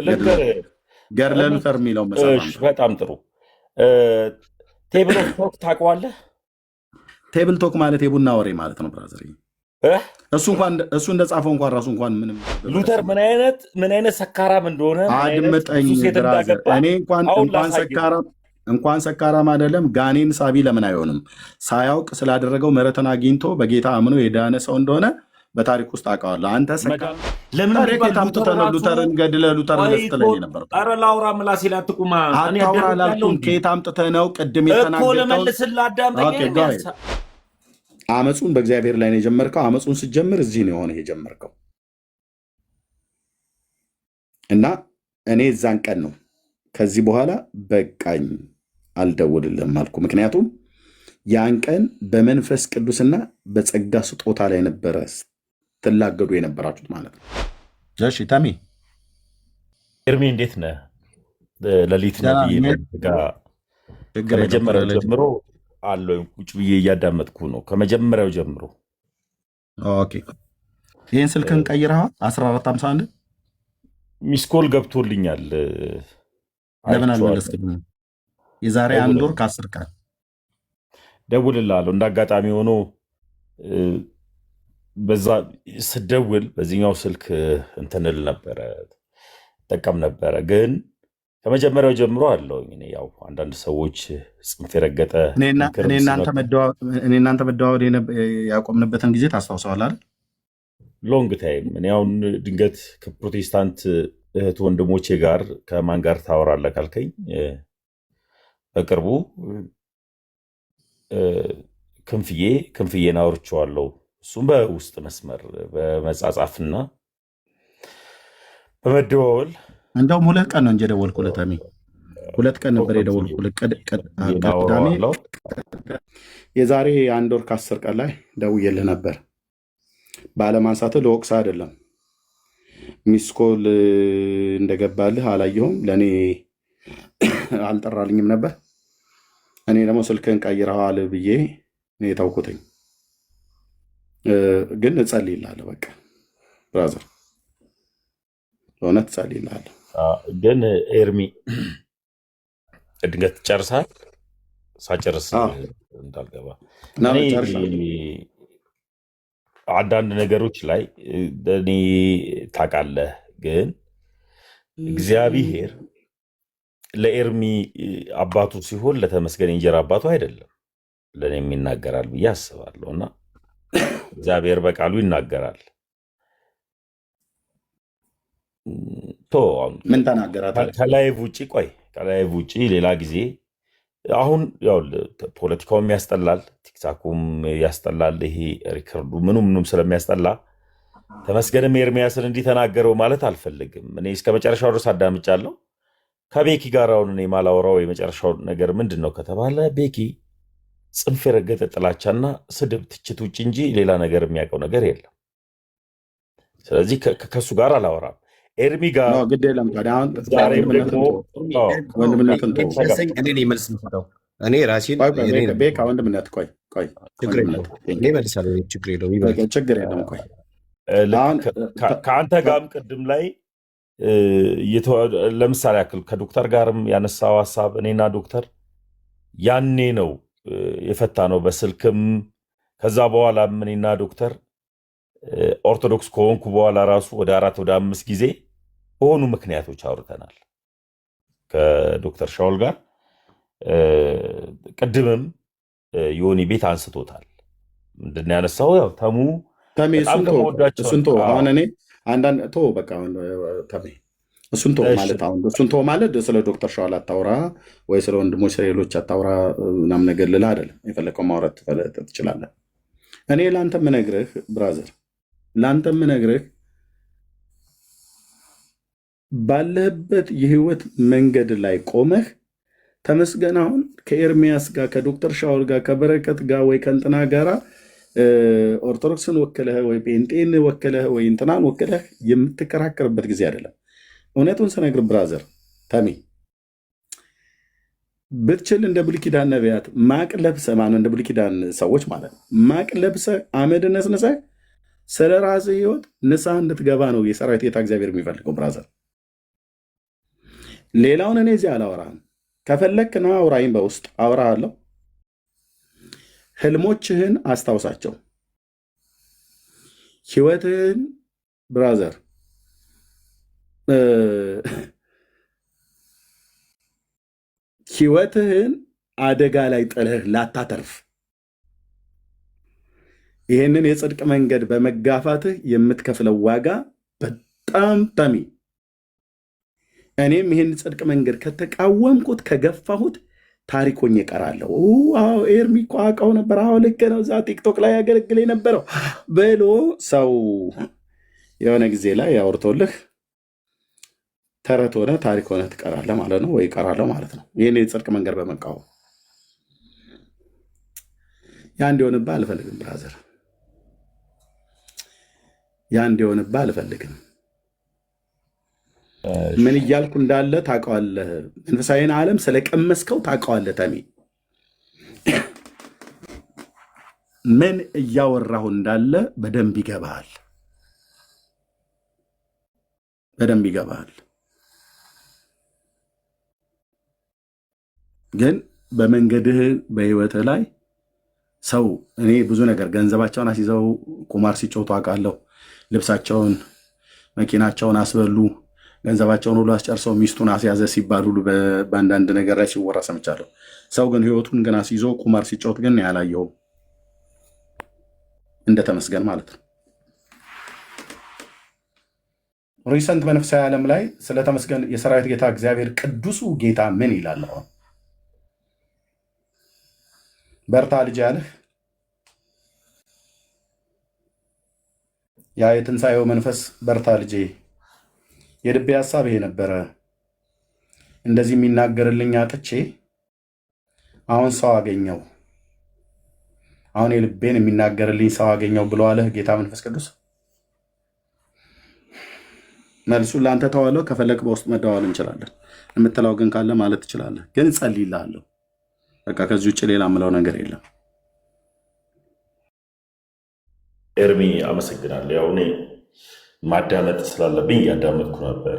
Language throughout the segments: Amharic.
ልንገርህ። ገድለ ሉተር የሚለው መጽሐፍ እሺ፣ በጣም ጥሩ። ቴብል ኦፍ ቶክ ታውቀዋለህ? ቴብል ቶክ ማለት የቡና ወሬ ማለት ነው ብራዘር። እሱ እንደጻፈው እንኳን ራሱ እንኳን ምንም ሉተር ምን አይነት ሰካራም እንደሆነ አድምጠኝ ብራዘር። እኔ እንኳን ሰካራም አይደለም ጋኔን ሳቢ ለምን አይሆንም? ሳያውቅ ስላደረገው ምሕረትን አግኝቶ በጌታ አምኖ የዳነ ሰው እንደሆነ በታሪክ ውስጥ አውቀዋለሁ። አንተ ሉተርን ገድለ ሉተርን ስትለኝ ነበር። ኧረ ላውራ ምላሴ ላይ አትቁማ። አታውራ ላልኩም ከየት አምጥተህ ነው? ቅድም የተናገርከው አመፁን በእግዚአብሔር ላይ ነው የጀመርከው። አመፁን ስትጀምር እዚህ ነው የሆነ የጀመርከው እና እኔ እዛን ቀን ነው ከዚህ በኋላ በቃኝ አልደውልልህም አልኩ። ምክንያቱም ያን ቀን በመንፈስ ቅዱስና በጸጋ ስጦታ ላይ ነበረ ትላገዱ የነበራችሁት ማለት ነው። እሺ ተሜ ኤርሚ እንዴት ነህ? ሌሊት ነው ከመጀመሪያው ጀምሮ አለው ቁጭ ብዬ እያዳመጥኩ ነው። ከመጀመሪያው ጀምሮ ኦኬ። ይህን ስልክን ቀይረሃል? 1451 ሚስኮል ገብቶልኛል። ለምን አልመለስክልኝ? የዛሬ 1 ወር ከ10 ቀን ደውልልሃለሁ። እንደ አጋጣሚ ሆኖ በዛ ስደውል በዚህኛው ስልክ እንትንል ነበረ ጠቀም ነበረ፣ ግን ከመጀመሪያው ጀምሮ አለው። ያው አንዳንድ ሰዎች ጽንፍ የረገጠ እኔ እናንተ መደዋወል ያቆምንበትን ጊዜ ታስታውሰዋል አይደል? ሎንግ ታይም። እኔ አሁን ድንገት ከፕሮቴስታንት እህት ወንድሞቼ ጋር ከማን ጋር ታወራለህ ካልከኝ በቅርቡ ክንፍዬን አውርቼዋለሁ። እሱም በውስጥ መስመር በመጻጻፍና በመደዋወል እንደውም 2 ቀን ነው እንጂ የደወልኩለት። 2 ቀን ነበር የደወልኩለት። ቅዳሜ የዛሬ 1 ወር ከ10 ቀን ላይ ደውዬልህ ነበር። ባለማንሳትህ ለወቅሳ አይደለም። ሚስኮል እንደገባልህ አላየሁም። ለእኔ አልጠራልኝም ነበር። እኔ ደግሞ ስልክህን ቀይረዋል ብዬ የተውኩትኝ። ግን እጸልይልሃለሁ። በቃ ብራዘር በእውነት እጸልይልሃለሁ። ግን ኤርሚ ድንገት ጨርሳል። ሳጨርስ እንዳልገባ አንዳንድ ነገሮች ላይ እኔ ታውቃለህ፣ ግን እግዚአብሔር ለኤርሚ አባቱ ሲሆን ለተመስገን እንጀራ አባቱ አይደለም። ለእኔም ይናገራል ብዬ አስባለሁ እና እግዚአብሔር በቃሉ ይናገራል። ምን ተናገራት? ከላይቭ ውጭ ሌላ ጊዜ አሁን ያው ፖለቲካውም ያስጠላል፣ ቲክታኩም ያስጠላል። ይሄ ሪከርዱ ምኑም ስለሚያስጠላ ተመስገንም ኤርሚያስን እንዲተናገረው ማለት አልፈልግም። እኔ እስከ መጨረሻው ድረስ አዳምጫለሁ። ከቤኪ ጋር አሁን እኔ ማላወራው የመጨረሻው ነገር ምንድን ነው ከተባለ ቤኪ ጽንፍ የረገጠ ጥላቻና ስድብ፣ ትችት ውጭ እንጂ ሌላ ነገር የሚያውቀው ነገር የለም። ስለዚህ ከሱ ጋር አላወራም። ኤርሚ ጋር ግድ የለም። እኔ ራሴን ወንድምነት ችግር የለም። ከአንተ ጋርም ቅድም ላይ ለምሳሌ ያክል ከዶክተር ጋርም ያነሳው ሀሳብ እኔና ዶክተር ያኔ ነው የፈታ ነው በስልክም። ከዛ በኋላ እኔና ዶክተር ኦርቶዶክስ ከሆንኩ በኋላ ራሱ ወደ 4 ወደ 5 ጊዜ በሆኑ ምክንያቶች አውርተናል ከዶክተር ሻውል ጋር። ቅድምም ዮኒ ቤት አንስቶታል። ምንድን ነው ያነሳው? ያው ተሙ አሁን እኔ አንዳንድ በቃ እሱን ተው ማለት ስለ ዶክተር ሻውል አታውራ ወይ ስለ ወንድሞች ስለ ሌሎች አታውራ ምናምን ነገር ልልህ አይደለም። የፈለከው ማውራት ትችላለህ። እኔ ለአንተ የምነግርህ ብራዘር፣ ለአንተ የምነግርህ ባለህበት የህይወት መንገድ ላይ ቆመህ ተመስገን አሁን ከኤርሚያስ ጋር ከዶክተር ሻውል ጋር ከበረከት ጋር ወይ ከእንትና ጋራ ኦርቶዶክስን ወክለህ ወይ ጴንጤን ወክለህ ወይ እንትናን ወክለህ የምትከራከርበት ጊዜ አይደለም። እውነቱን ስነግር ብራዘር ተሜ ብትችል እንደ ብሉይ ኪዳን ነቢያት ማቅ ለብሰህ እንደ ብሉይ ኪዳን ሰዎች ማለት ነው ማቅ ለብሰህ አመድ ነስንሰህ ስለ ራስህ ህይወት ንስሐ እንድትገባ ነው የሰራዊት ጌታ እግዚአብሔር የሚፈልገው ብራዘር። ሌላውን እኔ እዚህ አላወራም። ከፈለክ ና አውራኝ፣ በውስጥ አወራለሁ። ህልሞችህን አስታውሳቸው። ህይወትህን ብራዘር ህይወትህን አደጋ ላይ ጥለህ ላታተርፍ ይህንን የጽድቅ መንገድ በመጋፋትህ የምትከፍለው ዋጋ በጣም ጠሚ። እኔም ይህን ጽድቅ መንገድ ከተቃወምኩት ከገፋሁት ታሪኮኝ እቀራለሁ። አዎ ኤርሚ እኮ አውቀው ነበር፣ አዎ ልክ ነው፣ እዛ ቲክቶክ ላይ ያገለግል የነበረው ብሎ ሰው የሆነ ጊዜ ላይ ያወርቶልህ ተረት ሆነ ታሪክ ሆነ ትቀራለህ ማለት ነው፣ ወይ እቀራለሁ ማለት ነው። ይህን የጽድቅ መንገድ በመቃወም ያ እንዲሆንብህ አልፈልግም ብራዘር፣ ያ እንዲሆንብህ አልፈልግም። ምን እያልኩ እንዳለ ታውቀዋለህ። መንፈሳዊን ዓለም ስለቀመስከው ታውቀዋለህ። ተሜ ምን እያወራሁ እንዳለ በደንብ ይገባሃል፣ በደንብ ይገባሃል። ግን በመንገድህ በህይወትህ ላይ ሰው እኔ ብዙ ነገር ገንዘባቸውን አስይዘው ቁማር ሲጮቱ አውቃለሁ። ልብሳቸውን መኪናቸውን አስበሉ፣ ገንዘባቸውን ሁሉ አስጨርሰው ሚስቱን አስያዘ ሲባል ሁሉ በአንዳንድ ነገር ላይ ሲወራ ሰምቻለሁ። ሰው ግን ህይወቱን ግን አስይዞ ቁማር ሲጮት ግን ያላየውም። እንደተመስገን ማለት ነው። ሪሰንት መንፈሳዊ ዓለም ላይ ስለተመስገን የሰራዊት ጌታ እግዚአብሔር ቅዱሱ ጌታ ምን ይላል? አሁን በርታ ልጅ ያለህ ያ የትንሣኤው መንፈስ በርታ ልጄ፣ የልቤ ሀሳብ ይሄ ነበረ፣ እንደዚህ የሚናገርልኝ አጥቼ አሁን ሰው አገኘው፣ አሁን የልቤን የሚናገርልኝ ሰው አገኘው ብሎ አለህ ጌታ መንፈስ ቅዱስ። መልሱን ለአንተ ተዋለው። ከፈለክ በውስጥ መደዋወል እንችላለን። የምትለው ግን ካለ ማለት ትችላለህ። ግን ጸልይልሃለሁ። በቃ ከዚህ ውጭ ሌላ የምለው ነገር የለም። ኤርሚ አመሰግናለሁ። ያው እኔ ማዳመጥ ስላለብኝ እያዳመጥኩ ነበረ።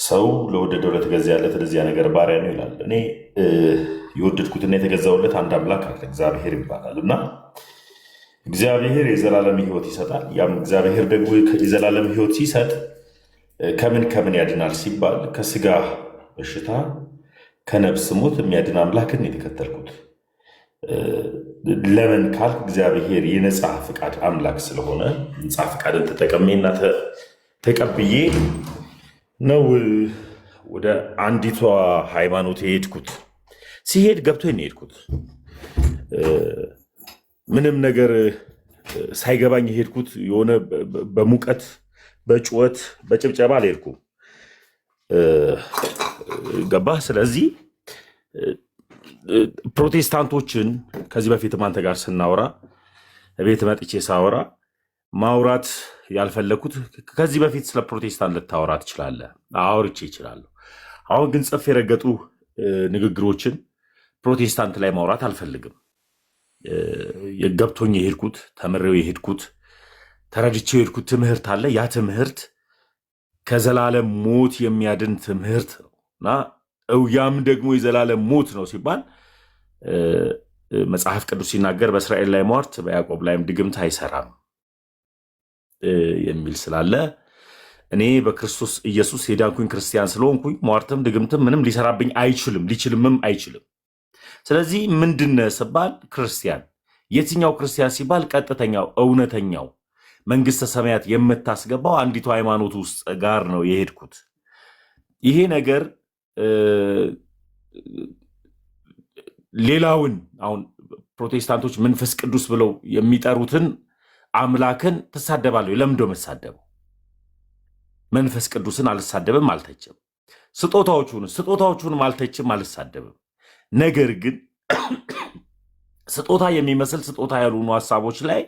ሰው ለወደደው ለተገዛለት ለዚያ ነገር ባሪያ ነው ይላል። እኔ የወደድኩትና የተገዛውለት አንድ አምላክ አለ፣ እግዚአብሔር ይባላል። እና እግዚአብሔር የዘላለም ሕይወት ይሰጣል። ያም እግዚአብሔር ደግሞ የዘላለም ሕይወት ሲሰጥ ከምን ከምን ያድናል ሲባል ከስጋ በሽታ ከነፍስ ሞት የሚያድን አምላክን የተከተልኩት። ለምን ካልክ እግዚአብሔር የነፃ ፍቃድ አምላክ ስለሆነ ነፃ ፍቃድን ተጠቀሜና ተቀብዬ ነው ወደ አንዲቷ ሃይማኖት የሄድኩት። ሲሄድ ገብቶኝ ነው የሄድኩት። ምንም ነገር ሳይገባኝ የሄድኩት የሆነ በሙቀት በጩኸት በጭብጨባ አልሄድኩም። ገባህ? ስለዚህ ፕሮቴስታንቶችን ከዚህ በፊትም አንተ ጋር ስናወራ ቤት መጥቼ ሳወራ ማውራት ያልፈለግኩት ከዚህ በፊት ስለ ፕሮቴስታንት ልታወራ ትችላለህ፣ አውርቼ ይችላለሁ። አሁን ግን ጽፍ የረገጡ ንግግሮችን ፕሮቴስታንት ላይ ማውራት አልፈልግም። የገብቶኝ የሄድኩት ተምሬው የሄድኩት ተረድቼው የሄድኩት ትምህርት አለ። ያ ትምህርት ከዘላለም ሞት የሚያድን ትምህርት ነው እና ያም ደግሞ የዘላለም ሞት ነው ሲባል መጽሐፍ ቅዱስ ሲናገር በእስራኤል ላይ ሟርት በያዕቆብ ላይም ድግምት አይሰራም የሚል ስላለ እኔ በክርስቶስ ኢየሱስ የዳንኩኝ ክርስቲያን ስለሆንኩኝ ሟርትም ድግምትም ምንም ሊሰራብኝ አይችልም፣ ሊችልምም አይችልም። ስለዚህ ምንድነ ስባል ክርስቲያን፣ የትኛው ክርስቲያን ሲባል ቀጥተኛው እውነተኛው መንግስተ ሰማያት የምታስገባው አንዲቱ ሃይማኖት ውስጥ ጋር ነው የሄድኩት። ይሄ ነገር ሌላውን አሁን ፕሮቴስታንቶች መንፈስ ቅዱስ ብለው የሚጠሩትን አምላክን ትሳደባለሁ። ለምንድነው የምትሳደበው? መንፈስ ቅዱስን አልሳደብም፣ አልተችም። ስጦታዎቹንም አልተችም፣ አልሳደብም። ነገር ግን ስጦታ የሚመስል ስጦታ ያልሆኑ ሀሳቦች ላይ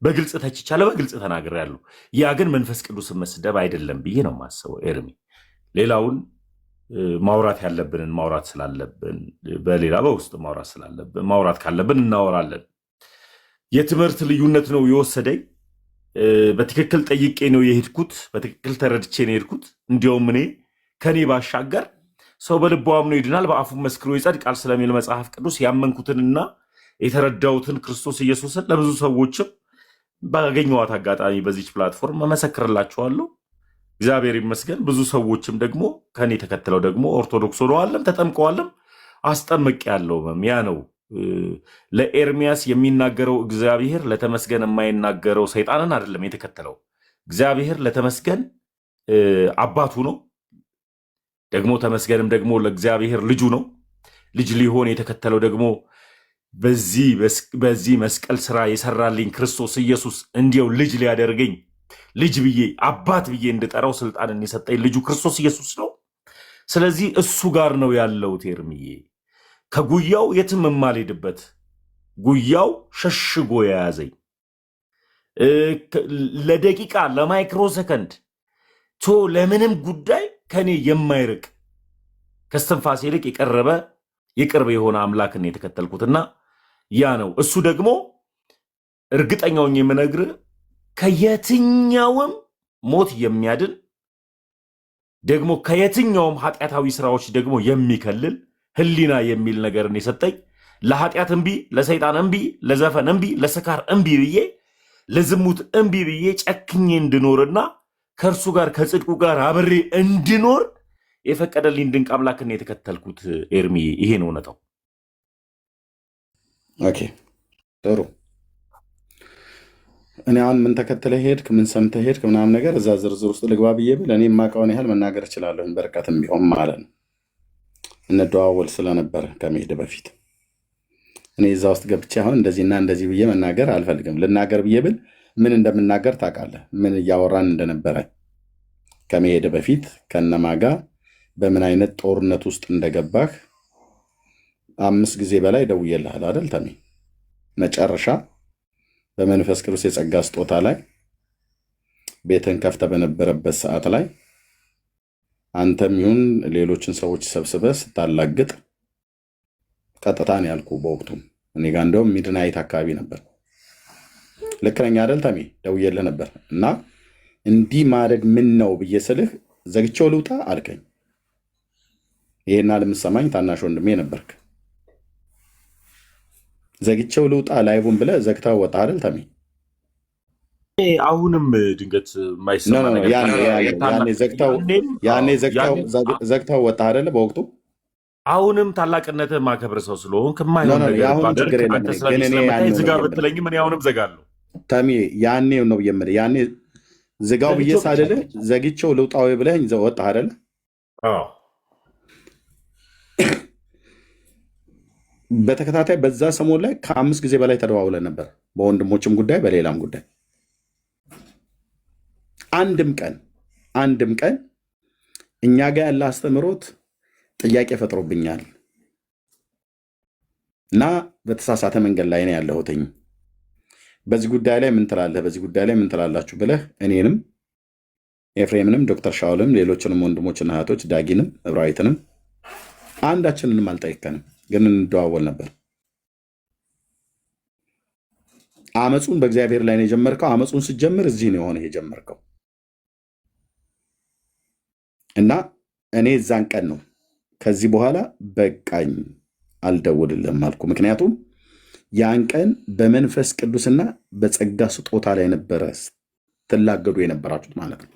በግልጽ ተችቻለሁ፣ በግልጽ ተናግሬያለሁ። ያ ግን መንፈስ ቅዱስን መስደብ አይደለም ብዬ ነው የማስበው። ኤርሚ ሌላውን ማውራት ያለብንን ማውራት ስላለብን በሌላ በውስጥ ማውራት ስላለብን ማውራት ካለብን እናወራለን። የትምህርት ልዩነት ነው የወሰደኝ። በትክክል ጠይቄ ነው የሄድኩት፣ በትክክል ተረድቼ ነው የሄድኩት። እንዲያውም እኔ ከኔ ባሻገር ሰው በልቡ አምኖ ይድናል በአፉም መስክሮ ይጸድቃል ስለሚል መጽሐፍ ቅዱስ ያመንኩትንና የተረዳሁትን ክርስቶስ ኢየሱስን ለብዙ ሰዎችም ባገኘኋት አጋጣሚ በዚች ፕላትፎርም መመሰክርላችኋለሁ። እግዚአብሔር ይመስገን። ብዙ ሰዎችም ደግሞ ከኔ ተከትለው ደግሞ ኦርቶዶክስ ሆነዋልም ተጠምቀዋልም አስጠምቄያለሁም። ያ ነው ለኤርሚያስ የሚናገረው እግዚአብሔር ለተመስገን የማይናገረው ሰይጣንን አይደለም የተከተለው። እግዚአብሔር ለተመስገን አባቱ ነው። ደግሞ ተመስገንም ደግሞ ለእግዚአብሔር ልጁ ነው። ልጅ ሊሆን የተከተለው ደግሞ በዚህ መስቀል ስራ የሰራልኝ ክርስቶስ ኢየሱስ እንዲያው ልጅ ሊያደርገኝ ልጅ ብዬ አባት ብዬ እንድጠራው ስልጣንን የሰጠኝ ልጁ ክርስቶስ ኢየሱስ ነው። ስለዚህ እሱ ጋር ነው ያለው። ኤርሚዬ ከጉያው የትም የማልሄድበት ጉያው ሸሽጎ የያዘኝ ለደቂቃ ለማይክሮ ሰከንድ ለምንም ጉዳይ ከኔ የማይርቅ ከስትንፋስ ይልቅ የቀረበ የቅርብ የሆነ አምላክን የተከተልኩትና ያ ነው። እሱ ደግሞ እርግጠኛውን የምነግር ከየትኛውም ሞት የሚያድን ደግሞ ከየትኛውም ኃጢአታዊ ስራዎች ደግሞ የሚከልል ህሊና የሚል ነገርን የሰጠኝ ለኃጢአት እምቢ፣ ለሰይጣን እምቢ፣ ለዘፈን እምቢ፣ ለስካር እምቢ ብዬ ለዝሙት እምቢ ብዬ ጨክኜ እንድኖርና ከእርሱ ጋር ከጽድቁ ጋር አብሬ እንድኖር የፈቀደልኝ ድንቅ አምላክን የተከተልኩት ኤርሚዬ፣ ይሄ ነው እውነታው። ኦኬ ጥሩ። እኔ አሁን ምን ተከትለህ ሄድክ፣ ምን ሰምተህ ሄድክ ምናምን ነገር እዛ ዝርዝር ውስጥ ልግባ ብዬ ብል እኔ የማውቀውን ያህል መናገር እችላለሁ፣ በርቀትም ቢሆን ማለት ነው። እንደዋወል ስለነበረ ከመሄድ በፊት እኔ እዛ ውስጥ ገብቼ አሁን እንደዚህና እንደዚህ ብዬ መናገር አልፈልግም። ልናገር ብዬ ብል ምን እንደምናገር ታውቃለህ፣ ምን እያወራን እንደነበረ ከመሄድ በፊት ከነማጋ በምን አይነት ጦርነት ውስጥ እንደገባህ 5 ጊዜ በላይ ደውዬልሃል አይደል ተሜ? መጨረሻ በመንፈስ ቅዱስ የጸጋ ስጦታ ላይ ቤትን ከፍተ በነበረበት ሰዓት ላይ አንተም ይሁን ሌሎችን ሰዎች ሰብስበህ ስታላግጥ ቀጥታ ነው ያልኩ። በወቅቱም እኔ ጋር እንደውም ሚድናይት አካባቢ ነበር። ልክ ነኝ አይደል ተሜ? ደውዬልህ ነበር እና እንዲህ ማድረግ ምን ነው ብዬ ስልህ ዘግቼው ልውጣ አልከኝ። ይሄና ለምሰማኝ ታናሽ ወንድሜ ነበርክ። ዘግቼው ልውጣ ላይቡን ብለህ ዘግተው ወጣ አይደል ተሜ? አሁንም ድንገት የማይሰማ ነገር ያኔ ዘግተው ወጣ አይደለ? በወቅቱ አሁንም ታላቅነት ማከብር ሰው ስለሆንክ የማይሆን ነገር ዝጋ ብትለኝም እኔ አሁንም ዘጋለሁ ተሜ። ያኔ ነው የምልህ። ያኔ ዝጋው ብዬ ሳልልህ ዘግቼው ልውጣ ብለኸኝ ወጣ አይደለ? በተከታታይ በዛ ሰሞን ላይ ከ5 ጊዜ በላይ ተደዋውለን ነበር፣ በወንድሞችም ጉዳይ በሌላም ጉዳይ። አንድም ቀን እኛ ጋር ያለ አስተምሮት ጥያቄ ፈጥሮብኛል እና በተሳሳተ መንገድ ላይ ነው ያለሁትኝ፣ በዚህ ጉዳይ ላይ ምን ትላለህ፣ በዚህ ጉዳይ ላይ ምን ትላላችሁ ብለህ እኔንም ኤፍሬምንም ዶክተር ሻውልም ሌሎችንም ወንድሞችና እህቶች ዳጊንም እብራዊትንም አንዳችንንም አልጠይቀንም፣ ግን እንደዋወል ነበር። አመፁን በእግዚአብሔር ላይ ነው የጀመርከው። አመፁን ስትጀምር እዚህ ነው የሆነ የጀመርከው እና እኔ እዛን ቀን ነው ከዚህ በኋላ በቃኝ አልደውልልህም አልኩ። ምክንያቱም ያን ቀን በመንፈስ ቅዱስና በጸጋ ስጦታ ላይ ነበረ ትላገዱ የነበራችሁት ማለት ነው።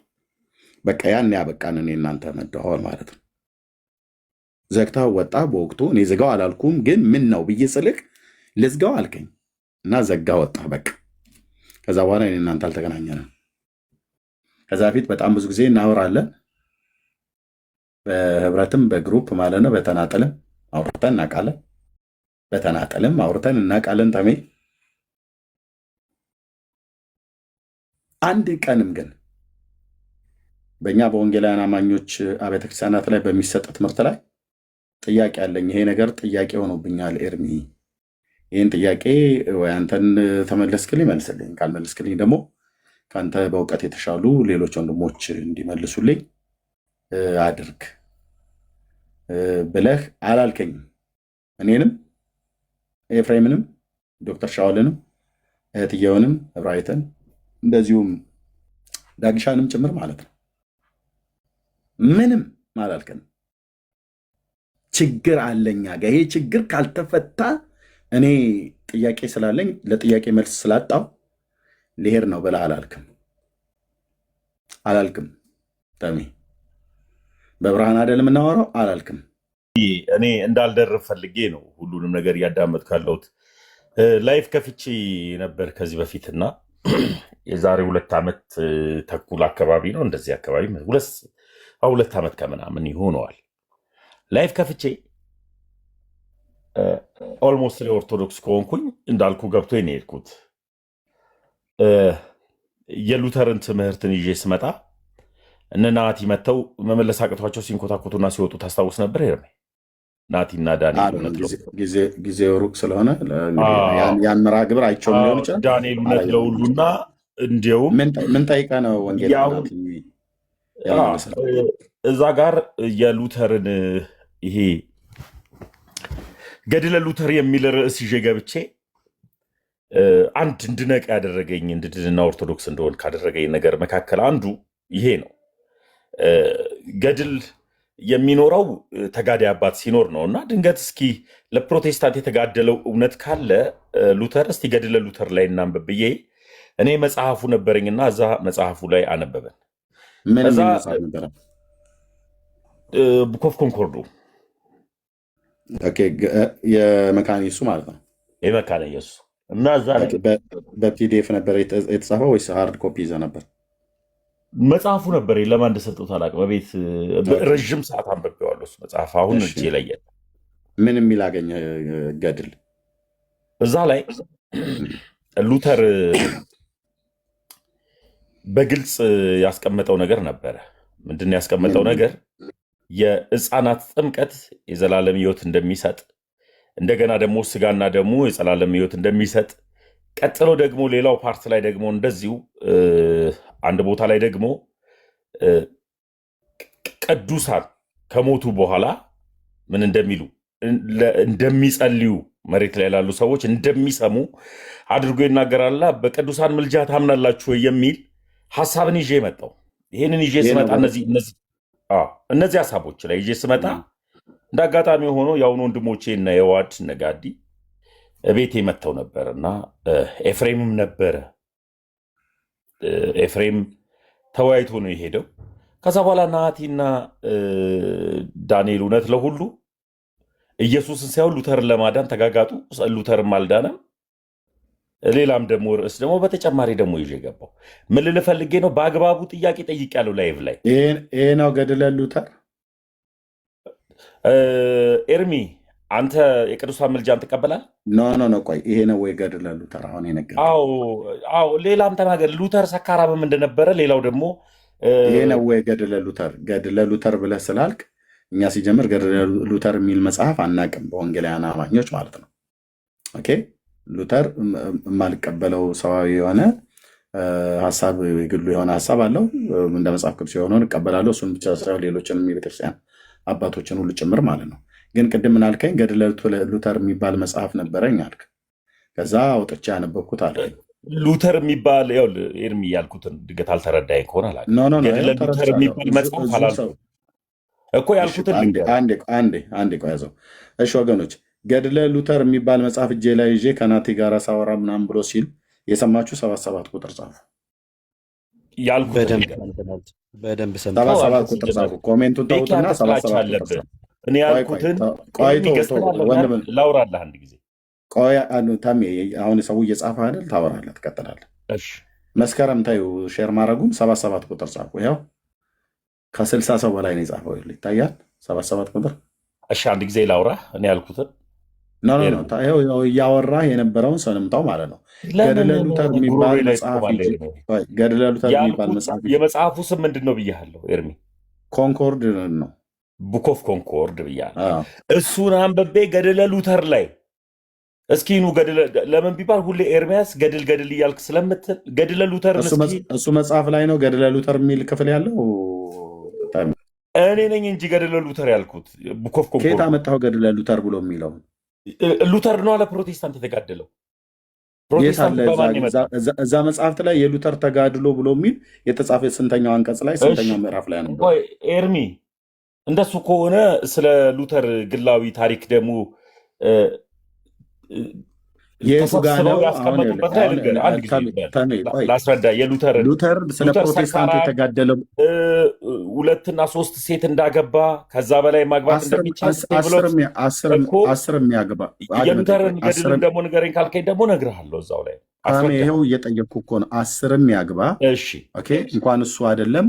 በቃ ያን ያበቃን እኔ እናንተ መደዋወል ማለት ነው። ዘግታው ወጣ። በወቅቱ እኔ ዝጋው አላልኩም፣ ግን ምን ነው ብዬ ስልክ ልዝጋው አልከኝ እና ዘጋ ወጣ። በቃ ከዛ በኋላ እኔ እናንተ አልተገናኘንም። ከዛ በፊት በጣም ብዙ ጊዜ እናወራለን፣ በህብረትም በግሩፕ ማለት ነው። በተናጠልም አውርተን እናውቃለን። በተናጠልም አውርተን እናውቃለን ተሜ። አንድ ቀንም ግን በእኛ በወንጌላውያን አማኞች አብያተ ክርስቲያናት ላይ በሚሰጥ ትምህርት ላይ ጥያቄ አለኝ። ይሄ ነገር ጥያቄ ሆኖብኛል ኤርሚ፣ ይህን ጥያቄ ወይ አንተን ተመለስክልኝ መልስልኝ፣ ካልመለስክልኝ ደግሞ ከአንተ በእውቀት የተሻሉ ሌሎች ወንድሞች እንዲመልሱልኝ አድርግ ብለህ አላልከኝም። እኔንም ኤፍሬምንም ዶክተር ሻውልንም እህትየውንም እብራይትን እንደዚሁም ዳግሻንም ጭምር ማለት ነው። ምንም አላልክም። ችግር አለኛ ጋ ይሄ ችግር ካልተፈታ እኔ ጥያቄ ስላለኝ ለጥያቄ መልስ ስላጣው ልሄድ ነው ብለህ አላልክም። ተሜ በብርሃን አይደል የምናወራው አላልክም። እኔ እንዳልደርብ ፈልጌ ነው ሁሉንም ነገር እያዳመጥኩ ያለሁት። ላይፍ ከፍቼ ነበር ከዚህ በፊትና የዛሬ 2 ዓመት ተኩል አካባቢ ነው እንደዚህ አካባቢ 2 ዓመት ከምናምን ይሆነዋል። ላይፍ ከፍቼ ኦልሞስት ለኦርቶዶክስ ከሆንኩኝ እንዳልኩ ገብቶ ነው የሄድኩት። የሉተርን ትምህርትን ይዤ ስመጣ እነ ናቲ መጥተው መመለስ አቅቷቸው ሲንኮታኮቱና ሲወጡ ታስታውስ ነበር። ሄርሜ ናቲና ዳንኤል ጊዜው ሩቅ ስለሆነ ያን መርሃ ግብር አይቼውም ሊሆን ይችላል። ዳንኤል እውነት ለሁሉና እንዲያውም ምን ጠይቀ ነው ወንጌል እዛ ጋር የሉተርን ይሄ ገድለ ሉተር የሚል ርዕስ ይዤ ገብቼ አንድ እንድነቅ ያደረገኝ እንድድንና ኦርቶዶክስ እንደሆን ካደረገኝ ነገር መካከል አንዱ ይሄ ነው። ገድል የሚኖረው ተጋዳይ አባት ሲኖር ነው እና ድንገት እስኪ ለፕሮቴስታንት የተጋደለው እውነት ካለ ሉተር እስቲ ገድለ ሉተር ላይ እናንብብ ብዬ እኔ መጽሐፉ ነበረኝና እዛ መጽሐፉ ላይ አነበበን። ቡክ ኦፍ ኮንኮርዱ የመካነ ኢየሱስ ማለት ነው። የመካነ ኢየሱስ እና እዛ በፒዲኤፍ ነበር የተጻፈው ወይስ ሃርድ ኮፒ ይዘህ ነበር? መጽሐፉ ነበር። ለማን እንደሰጠሁት አላውቅም። በቤት ረዥም ሰዓት አንብቤዋለሁ። እሱ መጽሐፍ አሁን እጄ ላይ የለም። ምን የሚል አገኘ ገድል? እዛ ላይ ሉተር በግልጽ ያስቀመጠው ነገር ነበረ። ምንድን ነው ያስቀመጠው ነገር? የሕፃናት ጥምቀት የዘላለም ሕይወት እንደሚሰጥ፣ እንደገና ደግሞ ስጋና ደግሞ የዘላለም ሕይወት እንደሚሰጥ፣ ቀጥሎ ደግሞ ሌላው ፓርት ላይ ደግሞ እንደዚሁ አንድ ቦታ ላይ ደግሞ ቅዱሳን ከሞቱ በኋላ ምን እንደሚሉ እንደሚጸልዩ መሬት ላይ ላሉ ሰዎች እንደሚሰሙ አድርጎ ይናገራልና በቅዱሳን ምልጃ ታምናላችሁ ወይ የሚል ሀሳብን ይዤ መጣው። ይህንን ይዤ ስመጣ እነዚህ ሀሳቦች ላይ ይዤ ስመጣ እንደ አጋጣሚ ሆኖ የአሁኑ ወንድሞቼ እነ የዋድ እነ ጋዲ ቤቴ መጥተው ነበር እና ኤፍሬምም ነበረ። ኤፍሬም ተወያይቶ ነው የሄደው። ከዛ በኋላ ናቲና ዳንኤል እውነት ለሁሉ ኢየሱስን ሳይሆን ሉተርን ለማዳን ተጋጋጡ። ሉተርም አልዳነም። ሌላም ደግሞ ርዕስ ደግሞ በተጨማሪ ደግሞ ይዤ ገባው። ምን ልል ፈልጌ ነው? በአግባቡ ጥያቄ ጠይቄያለሁ ላይቭ ላይ። ይሄ ነው ገድለ ሉተር። ኤርሚ አንተ የቅዱሳን ምልጃን ትቀበላል? ኖ ቆይ፣ ይሄ ነው ወይ ገድለ ሉተር? አሁን የነገር አዎ፣ ሌላም ተናገር። ሉተር ሰካራምም እንደነበረ፣ ሌላው ደግሞ ይሄ ነው ወይ ገድለ ሉተር? ገድለ ሉተር ብለህ ስላልክ እኛ ሲጀምር ገድለ ሉተር የሚል መጽሐፍ አናቅም፣ በወንጌላውያን አማኞች ማለት ነው። ኦኬ፣ ሉተር የማልቀበለው ሰዋዊ የሆነ ሀሳብ፣ የግሉ የሆነ ሀሳብ አለው። እንደ መጽሐፍ ቅዱስ የሆነውን እቀበላለሁ። እሱን ብቻ ሳይሆን ሌሎችንም የቤተክርስቲያን አባቶችን ሁሉ ጭምር ማለት ነው። ግን ቅድም ምን አልከኝ? ገድለ ሉተር የሚባል መጽሐፍ ነበረኝ አልክ። ከዛ አውጥቼ ያነበብኩት አልከኝ። ሉተር የሚባል ኤርሚ ያልኩትን ድገት አልተረዳኝ ከሆነ ገድለ ሉተር የሚባል መጽሐፍ አላልኩም እኮ ያልኩትን። አንዴ ቆይ ያዘው። እሺ ወገኖች፣ ገድለ ሉተር የሚባል መጽሐፍ እጄ ላይ ይዤ ከናቲ ጋር ሳወራ ምናምን ብሎ ሲል የሰማችሁ 77 ቁጥር ጻፉ። በደንብ 77 ቁጥር ጻፉ። ኮሜንቱን ተውትና 77 ቁጥር ጻፉ። እኔ ያልኩትን ላውራለህ አንድ ጊዜ። ቆይ ታሜ፣ አሁን ሰው እየጻፈ አይደል? ታወራለህ፣ ትቀጥላለህ። መስከረም ታዩ ሼር ማድረጉን 77 ቁጥር ጻፉ። ያው ከ60 ሰው በላይ ነው የጻፈው። ይታያል 77 ቁጥር። እሺ አንድ ጊዜ ላውራ እኔ ያልኩትን። እያወራህ የነበረውን ሰንምታው ማለት ነው። ገድለ ሉተር የሚባል መጽሐፍ የመጽሐፉ ስም ምንድን ነው ብያለሁ ኤርሚ? ኮንኮርድ ነው። ቡክ ኦፍ ኮንኮርድ ብያለሁ። እሱን አንብቤ ገድለ ሉተር ላይ እስኪኑ ለምን ቢባል ሁሌ ኤርሚያስ ገድል እያልክ ስለምትል ገድለ ሉተር እሱ መጽሐፍ ላይ ነው ገድለ ሉተር የሚል ክፍል ያለው እኔ ነኝ እንጂ ገድለ ሉተር ያልኩት ቡክ ኦፍ ኮንኮርድ። ከየት አመጣኸው ገድለ ሉተር ብሎ የሚለው? ሉተር ነው ለፕሮቴስታንት የተጋደለው። እዛ መጽሐፍት ላይ የሉተር ተጋድሎ ብሎ የሚል የተጻፈ ስንተኛው አንቀጽ ላይ ስንተኛው ምዕራፍ ላይ ነው? ኤርሚ እንደሱ ከሆነ ስለ ሉተር ግላዊ ታሪክ ደግሞ እ፣ እ፣ የቱ ጋ ተሰብስበው ነው? አሁን ያስቀመጡበት ላይ አሁን ልንገርህ፣ አንድ ጊዜ ተሜ ቆይ ላስረዳ። የሉተርን ሉተር ስለ ሉተር ፕሮቴስታንቱ ሰካራም የተጋደለው 2 እና 3 ሴት እንዳገባ ከዛ በላይ ማግባት እንደሚቻል ቴብሎት እኮ አስር የሚያገባ አድምጠኝ። የሉተርን ቆይ ገድልም ደግሞ ንገረኝ ካልከኝ ደግሞ እነግርሃለሁ እዛው ላይ ተሜ አስረዳ። ይኸው እየጠየቅኩ እኮ ነው። አስርም ያግባ። እሺ ኦኬ እንኳን እሱ አይደለም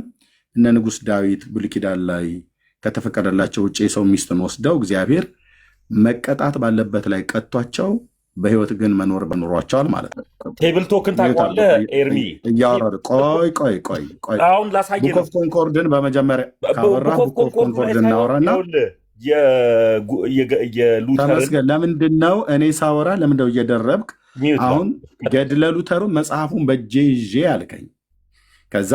እነ ንጉሥ ዳዊት ብሉይ ኪዳን ላይ ከተፈቀደላቸው ውጭ የሰው ሚስትን ወስደው እግዚአብሔር መቀጣት ባለበት ላይ ቀጥቷቸው በህይወት ግን መኖር በኖሯቸዋል ማለት ነው። ቴብል ቶክን ታውቀዋለህ ኤርሚ? እያወረዱ ቆይ አሁን ላሳየህ ቡክ ነው። ኦፍ ኮንኮርድን በመጀመሪያ ካወራ ቡክ ኦፍ ቡክ ኦፍ ኮንኮርድ ላይ ኮንኮርድ ሳይሆን እናወራና ይኸውልህ የሉተርን ተመስገን። ለምንድን ነው እኔ ሳወራ ለምንድነው እየደረብክ? ሚዩት አሁን ገድለ ሉተሩ መጽሐፉን በእጄ ይዤ አልከኝ። ከዛ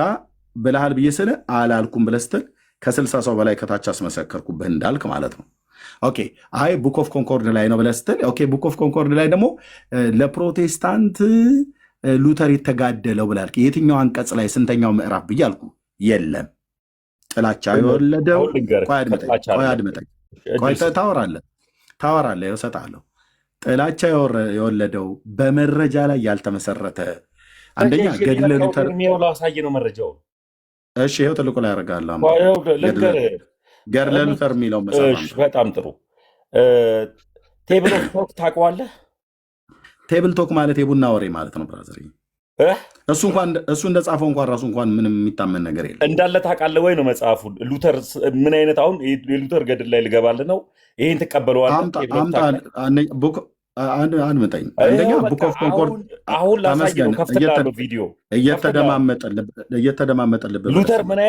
ብልሃል ብዬ ስል አላልኩም ብለህ ስትል ከ60 ሰው በላይ ከታች አስመሰከርኩብህ እንዳልክ ማለት ነው። ኦኬ አይ ቡክ ኦፍ ኮንኮርድ ላይ ነው ብለህ ስትል ኦኬ ቡክ ኦፍ ኮንኮርድ ላይ ደግሞ ለፕሮቴስታንት ሉተር የተጋደለው ብላልክ የትኛው አንቀጽ ላይ ስንተኛው ምዕራፍ ብዬ አልኩ። የለም ጥላቻ የወለደው አሁን ልንገርህ፣ ቆይ አድምጠኝ ጥላቻ ቆይ አይደለም። አድምጠኝ ቆይ እድል ስጥ። ታወራለህ እሰጥሃለሁ። ጥላቻ የወለደው በመረጃ ላይ ያልተመሰረተ አንደኛ ገድለ ሉተር የሚው ላሳይ ነው መረጃው። እሺ ይኸው ትልቁ ላይ ያደርጋል ልንገርህ፣ ገድለ ሉተር የሚለው መጽሐፍ እሺ፣ በጣም ጥሩ። ቴብል ኦፍ ቶክ ታውቀዋለህ? ቴብል ቶክ ማለት የቡና ወሬ ማለት ነው ብራዘር። እሱ እንደጻፈው እንኳን ራሱ እንኳን ምንም የሚታመን ነገር የለም። እንዳለ ታውቃለህ ወይ ነው መጽሐፉ። ሉተር ምን አይነት አሁን የሉተር ገድል ላይ ልገባልህ ነው። ይህን ትቀበለዋለህ? አድምጠኝ። አንደኛ ቡክ ኦፍ ኮንኮርድ አሁን ላሳየህ ነው። ከፍትላለሁ ቪዲዮ እየተደማመጠልብህ ሉተር ምን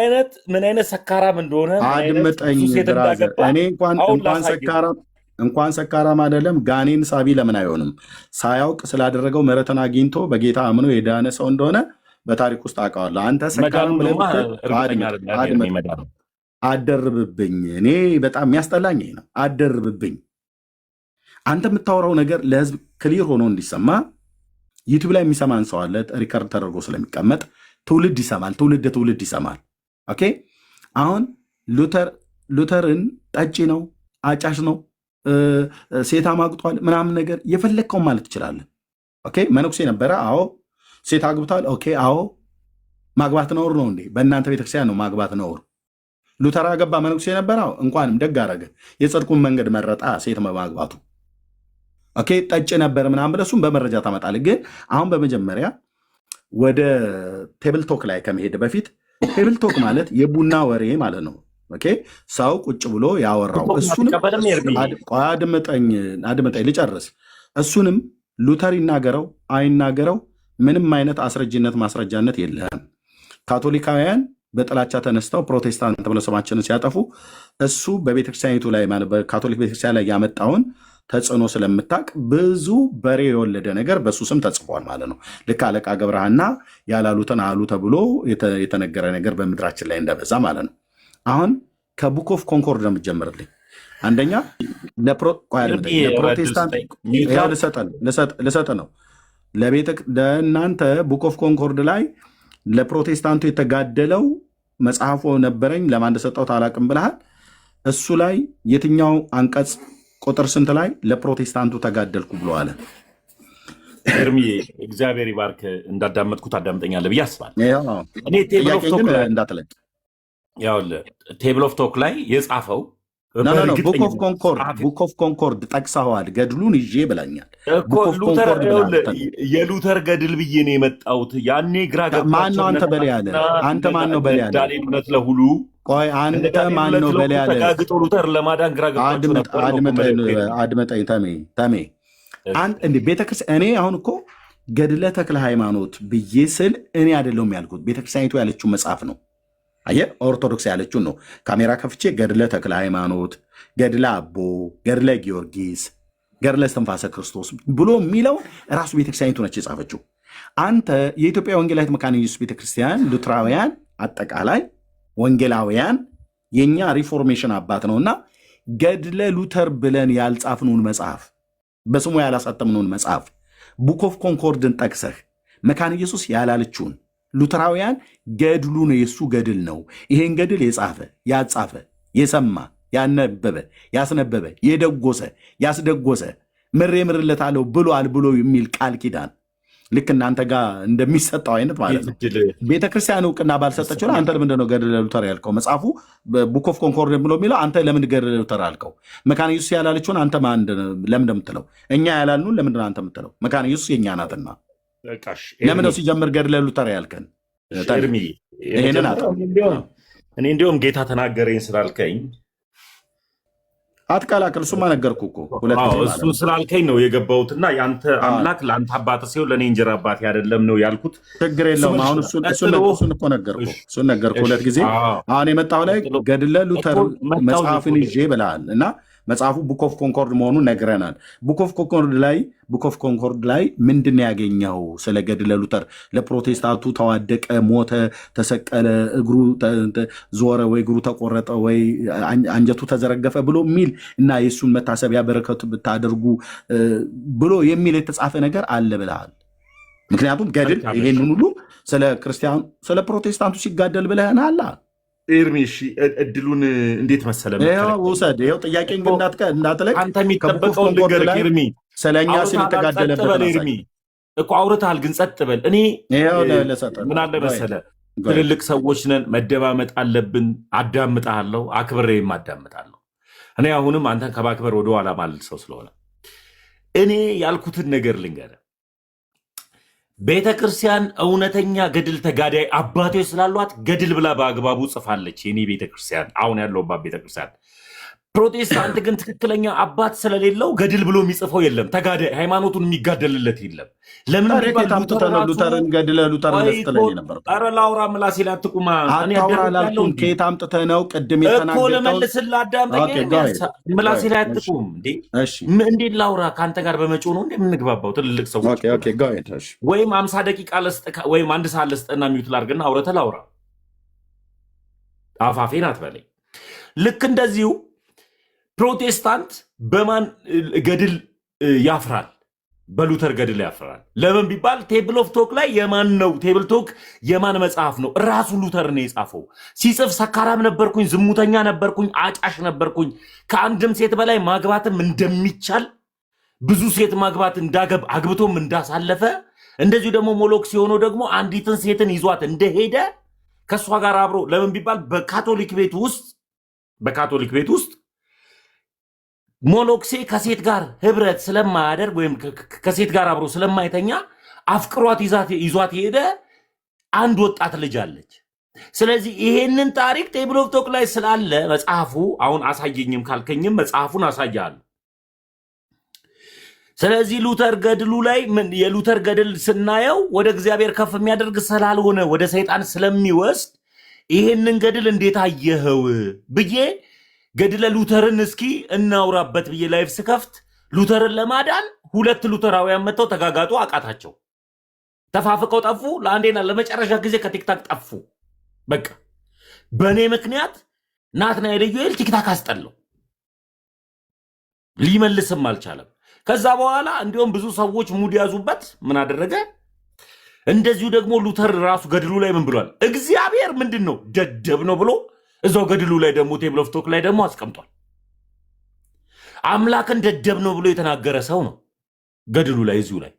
አይነት ሰካራም እንደሆነ አድምጠኝ ብራዘር። እኔ እንኳን ሰካራም አይደለም ጋኔን ሳቢ ለምን አይሆንም? ሳያውቅ ስላደረገው ምሕረትን አግኝቶ በጌታ አምኖ የዳነ ሰው እንደሆነ በታሪክ ውስጥ አውቀዋለሁ። አንተ ሰካራም ብለህ አደርብብኝ። እኔ በጣም የሚያስጠላኝ ይሄ ነው። አደርብብኝ። አንተ የምታወራው ነገር ለህዝብ ክሊር ሆኖ እንዲሰማ ዩቲዩብ ላይ የሚሰማን ሰው አለ። ሪከርድ ተደርጎ ስለሚቀመጥ ትውልድ ይሰማል። ትውልድ ይሰማል። ኦኬ አሁን ሉተርን ጠጪ ነው፣ አጫሽ ነው፣ ሴት አማግጧል ምናምን ነገር የፈለግከውን ማለት ትችላለን። ኦኬ መነኩሴ ነበረ። አዎ ሴት አግብቷል። ኦኬ አዎ ማግባት ነውር ነው እንዴ? በእናንተ ቤተክርስቲያን ነው ማግባት ነውር። ሉተር አገባ፣ መነኩሴ ነበረ። እንኳንም ደግ አረገ። የጽድቁን መንገድ መረጣ ሴት ማግባቱ። ኦኬ ጠጭ ነበር ምናምን ብለህ እሱም በመረጃ ታመጣለህ። ግን አሁን በመጀመሪያ ወደ ቴብል ቶክ ላይ ከመሄድ በፊት ቴብል ቶክ ማለት የቡና ወሬ ማለት ነው። ኦኬ ሰው ቁጭ ብሎ ያወራው እሱንም አድምጠኝ ልጨርስ። እሱንም ሉተር ይናገረው አይናገረው ምንም አይነት አስረጅነት ማስረጃነት የለም። ካቶሊካውያን በጥላቻ ተነስተው ፕሮቴስታንት ብለው ስማችንን ሲያጠፉ እሱ በቤተክርስቲያኒቱ ላይ በካቶሊክ ቤተክርስቲያን ላይ ያመጣውን ተጽዕኖ ስለምታቅ ብዙ በሬ የወለደ ነገር በሱ ስም ተጽፏል ማለት ነው። ልክ አለቃ ገብረሃና ያላሉትን አሉ ተብሎ የተነገረ ነገር በምድራችን ላይ እንደበዛ ማለት ነው። አሁን ከቡክ ኦፍ ኮንኮርድ ነው የምትጀምርልኝ። አንደኛ ለፕሮቴስታንት ልሰጥ ነው። ለእናንተ ቡክ ኦፍ ኮንኮርድ ላይ ለፕሮቴስታንቱ የተጋደለው መጽሐፎ ነበረኝ ለማን እንደሰጠሁት አላቅም ብልሃል። እሱ ላይ የትኛው አንቀጽ ቁጥር ስንት ላይ ለፕሮቴስታንቱ ተጋደልኩ ብሎ አለ? እርሚ እግዚአብሔር ይባርክ። እንዳዳመጥኩት አዳምጠኛለህ ብዬ አስባለሁ። እኔ ቴብል ኦፍ ቶክ ላይ የጻፈው ቡክ ኦፍ ኮንኮርድ ጠቅሰዋል። ገድሉን ይዤ ብላኛል። የሉተር ገድል ብዬ ነው የመጣሁት። ያኔ ግራ ማነው አንተ በላይ ያለ? አንተ ማነው በላይ ያለ? እምነት ለሁሉ ቆይ አንተ ማነው በላይ ያለ? ተጋግጦ ሉተር ለማዳን ግራ ገብቷቸው ነበር። አድመጠኝ ተሜ ቤተክርስቲያን እኔ አሁን እኮ ገድለ ተክለ ሃይማኖት ብዬ ስል እኔ አይደለሁም ያልኩት፣ ቤተክርስቲያኒቱ ያለችው መጽሐፍ ነው። አየህ ኦርቶዶክስ ያለችውን ነው። ካሜራ ከፍቼ ገድለ ተክለ ሃይማኖት፣ ገድለ አቦ፣ ገድለ ጊዮርጊስ፣ ገድለ እስትንፋሰ ክርስቶስ ብሎ የሚለው ራሱ ቤተክርስቲያኒቱ ነች የጻፈችው። አንተ የኢትዮጵያ ወንጌላዊት መካነ ኢየሱስ ቤተክርስቲያን ሉትራውያን፣ አጠቃላይ ወንጌላውያን የእኛ ሪፎርሜሽን አባት ነውና ገድለ ሉተር ብለን ያልጻፍነውን መጽሐፍ በስሙ ያላሳተምነውን መጽሐፍ ቡክ ኦፍ ኮንኮርድን ጠቅሰህ መካነ ኢየሱስ ያላለችውን ሉተራውያን ገድሉ ነው የሱ ገድል ነው፣ ይሄን ገድል የጻፈ ያጻፈ የሰማ ያነበበ ያስነበበ የደጎሰ ያስደጎሰ ምሬ ምርለታለሁ ብሏል ብሎ የሚል ቃል ኪዳን ልክ እናንተ ጋር እንደሚሰጠው አይነት ማለት ነው። ቤተክርስቲያን እውቅና ባልሰጠችው አንተ ለምንድን ነው ገድለ ሉተር ያልከው? መጽሐፉ ቡክ ኦፍ ኮንኮርድ ብሎ የሚለው አንተ ለምን ገድለ ሉተር አልከው? መካነ ኢየሱስ ያላለችውን አንተ ለምን እንደምትለው? እኛ ያላልኑን ለምንድን ነው አንተ የምትለው? መካነ ኢየሱስ የእኛ ናትና ለምን ነው ሲጀምር ገድለ ሉተር ያልከን? ይሄንን እኔ እንዲሁም ጌታ ተናገረኝ ስላልከኝ አትቀላቅል። እሱማ ነገርኩህ እኮ እሱ ስላልከኝ ነው የገባሁትና የአንተ አምላክ ለአንተ አባት ሲሆን ለእኔ እንጀራ አባቴ አይደለም ነው ያልኩት። ችግር የለውም። አሁን እሱን እኮ ነገርኩህ ሁለት ጊዜ። አሁን የመጣው ላይ ገድለ ሉተር መጽሐፍን ይዤ ብለሃል እና መጽሐፉ ቡክ ኦፍ ኮንኮርድ መሆኑን ነግረናል። ቡክ ኦፍ ኮንኮርድ ላይ ምንድን ነው ያገኘው? ስለ ገድለ ሉተር ለፕሮቴስታንቱ ተዋደቀ፣ ሞተ፣ ተሰቀለ፣ እግሩ ዞረ ወይ እግሩ ተቆረጠ ወይ አንጀቱ ተዘረገፈ ብሎ የሚል እና የእሱን መታሰቢያ በረከቱ ብታደርጉ ብሎ የሚል የተጻፈ ነገር አለ ብለሃል። ምክንያቱም ገድል ይሄንን ሁሉ ስለ ክርስቲያኑ ስለ ፕሮቴስታንቱ ሲጋደል ብለህናል። ኤርሚ እድሉን እንዴት መሰለ ውሰድ። ይኸው ጥያቄን ግን እንዳትለቅ። አንተ የሚጠበቀው ልንገርህ ኤርሚ፣ ስለኛ ሲል የተጋደለበት ኤርሚ እኮ አውርተሃል፣ ግን ጸጥ በል። እኔ ምን አለ መሰለ ትልልቅ ሰዎች ነን፣ መደማመጥ አለብን። አዳምጣለሁ፣ አክብሬም አዳምጣለሁ። እኔ አሁንም አንተን ከማክበር ወደኋላ ማለት ሰው ስለሆነ እኔ ያልኩትን ነገር ልንገርህ። ቤተ ክርስቲያን እውነተኛ ገድል ተጋዳይ አባቶች ስላሏት ገድል ብላ በአግባቡ ጽፋለች። የኔ ቤተ ክርስቲያን አሁን ያለውባት ቤተ ክርስቲያን። ፕሮቴስታንት ግን ትክክለኛ አባት ስለሌለው ገድል ብሎ የሚጽፈው የለም። ተጋዳይ ሃይማኖቱን የሚጋደልለት የለም። ለምን ሉተርን ገድለ ሉተር ኧረ ላውራ ምላሴ ላይ አትቁማ። ከየት አምጥተህ ነው ቅድም የተናገርከው? ለመልስልህ አዳምጠኝ። ምላሴ ላይ አትቁም እንዴ! እንዴት ላውራ? ከአንተ ጋር በመጪው ነው እንደምንግባባው ትልልቅ ሰዎች። ወይም 50 ደቂቃ ልስጥህ ወይም 1 ሰዓት ልስጥህና ሚዩት ላድርግና አውረተህ ላውራ። አፋፌን አትበለኝ። ልክ እንደዚሁ ፕሮቴስታንት በማን ገድል ያፍራል? በሉተር ገድል ያፍራል። ለምን ቢባል ቴብል ኦፍ ቶክ ላይ የማን ነው? ቴብል ቶክ የማን መጽሐፍ ነው? ራሱ ሉተር ነው የጻፈው። ሲጽፍ ሰካራም ነበርኩኝ፣ ዝሙተኛ ነበርኩኝ፣ አጫሽ ነበርኩኝ፣ ከአንድም ሴት በላይ ማግባትም እንደሚቻል፣ ብዙ ሴት ማግባት አግብቶም እንዳሳለፈ፣ እንደዚሁ ደግሞ ሞሎክ ሲሆነው ደግሞ አንዲትን ሴትን ይዟት እንደሄደ ከእሷ ጋር አብሮ ለምን ቢባል በካቶሊክ ቤት ውስጥ ሞሎክሴ ከሴት ጋር ህብረት ስለማያደርግ ወይም ከሴት ጋር አብሮ ስለማይተኛ አፍቅሯት ይዟት የሄደ አንድ ወጣት ልጅ አለች። ስለዚህ ይሄንን ታሪክ ቴብል ኦፍ ቶክ ላይ ስላለ መጽሐፉ አሁን አሳየኝም ካልከኝም መጽሐፉን አሳያለሁ። ስለዚህ ሉተር ገድሉ ላይ የሉተር ገድል ስናየው ወደ እግዚአብሔር ከፍ የሚያደርግ ስላልሆነ ወደ ሰይጣን ስለሚወስድ ይሄንን ገድል እንዴት አየኸው ብዬ ገድለ ሉተርን እስኪ እናውራበት ብዬ ላይፍ ስከፍት ሉተርን ለማዳን 2 ሉተራውያን መጥተው ተጋጋጡ፣ አቃታቸው፣ ተፋፍቀው ጠፉ። ለአንዴና ለመጨረሻ ጊዜ ከቲክታክ ጠፉ። በቃ በእኔ ምክንያት ናትናኤል ኢዩኤል ቲክታክ አስጠለው፣ ሊመልስም አልቻለም። ከዛ በኋላ እንዲሁም ብዙ ሰዎች ሙድ ያዙበት። ምን አደረገ? እንደዚሁ ደግሞ ሉተር ራሱ ገድሉ ላይ ምን ብሏል? እግዚአብሔር ምንድን ነው ደደብ ነው ብሎ እዛው ገድሉ ላይ ደግሞ ቴብል ኦፍ ቶክ ላይ ደግሞ አስቀምጧል። አምላክን ደደብ ነው ብሎ የተናገረ ሰው ነው ገድሉ ላይ እዚሁ ላይ።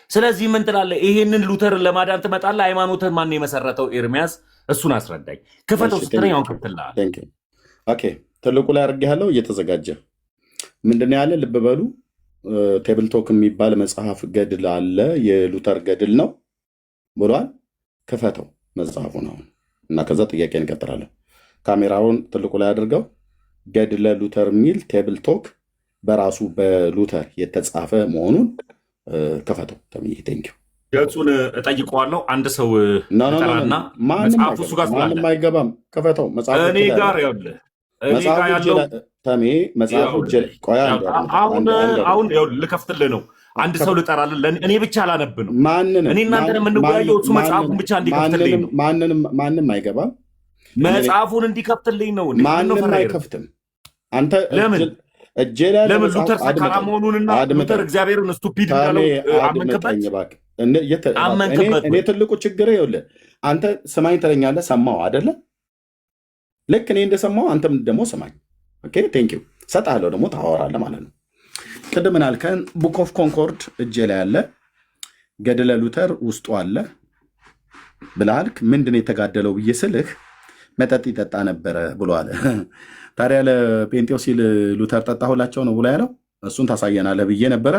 ስለዚህ ምን ትላለህ? ይሄንን ሉተርን ለማዳን ትመጣለህ? ሃይማኖትን ማን የመሰረተው? ኤርሚያስ እሱን አስረዳኝ። ክፈተው ስትለኛውን ከፍትልሃል። ትልቁ ላይ አድርጌያለሁ እየተዘጋጀ ምንድን ያለ ልብ በሉ። ቴብል ቶክ የሚባል መጽሐፍ ገድል አለ፣ የሉተር ገድል ነው ብሏል። ክፈተው መጽሐፉን አሁን እና ከዛ ጥያቄ እንቀጥላለን። ካሜራውን ትልቁ ላይ አድርገው። ገድለ ሉተር የሚል ቴብል ቶክ በራሱ በሉተር የተጻፈ መሆኑን ክፈተው። ተምዬ ቴንኪው። ገጹን እጠይቀዋለሁ። አንድ ሰው ጠራና መጽሐፉ እሱ ጋር ስላለ ማንም አይገባም። ክፈተው መጽሐፉ እኔ ጋር ያለው ተሜ መጽሐፉ አሁን ልከፍትልህ ነው። አንድ ሰው ልጠራልን። እኔ ብቻ አላነብ ነው። እኔ እናንተን የምንወያየው እሱ መጽሐፉን ብቻ እንዲከፍትልኝ ነው። ማንም አይገባም። መጽሐፉን እንዲከፍትልኝ ነው። ማንም አይከፍትም። አንተ ለምን ሉተር ሰካራ መሆኑንና ሉተር እግዚአብሔርን ስቱፒድ እንዳለው አመንክበት? እኔ ትልቁ ችግር ይኸውልህ፣ አንተ ስማኝ ትለኛለህ፣ ሰማሁ አይደለ? ልክ እኔ እንደሰማው አንተም ደግሞ ስማኝ። ኦኬ ቴንክ ዩ ሰጣለሁ፣ ደግሞ ታወራለህ ማለት ነው። ቅድም ምን አልከን? ቡክ ኦፍ ኮንኮርድ እጄ ላይ አለ፣ ገድለ ሉተር ውስጡ አለ ብለሃልክ። ምንድን ነው የተጋደለው ብዬ ስልህ መጠጥ ይጠጣ ነበረ ብሎ አለ። ታዲያ ለጴንጤው ሲል ሉተር ጠጣሁላቸው ነው ብሎ ያለው? እሱን ታሳየናለህ ብዬ ነበረ።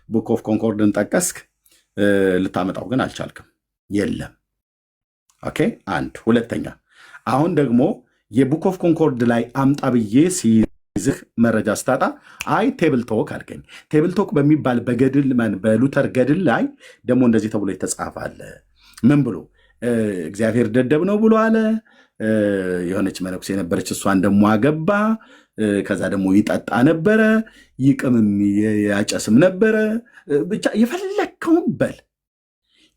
ቡክ ኦፍ ኮንኮርድን ጠቀስክ፣ ልታመጣው ግን አልቻልክም። የለም። ኦኬ አንድ ሁለተኛ፣ አሁን ደግሞ የቡክ ኦፍ ኮንኮርድ ላይ አምጣ ብዬ ሲይዝህ መረጃ ስታጣ አይ ቴብል ቶክ አልከኝ። ቴብል ቶክ በሚባል በገድል በሉተር ገድል ላይ ደግሞ እንደዚህ ተብሎ የተጻፈ አለ። ምን ብሎ? እግዚአብሔር ደደብ ነው ብሎ አለ። የሆነች መነኩሴ የነበረች እሷን ደግሞ አገባ። ከዛ ደግሞ ይጠጣ ነበረ፣ ይቅምም ያጨስም ነበረ። ብቻ የፈለግከውን በል።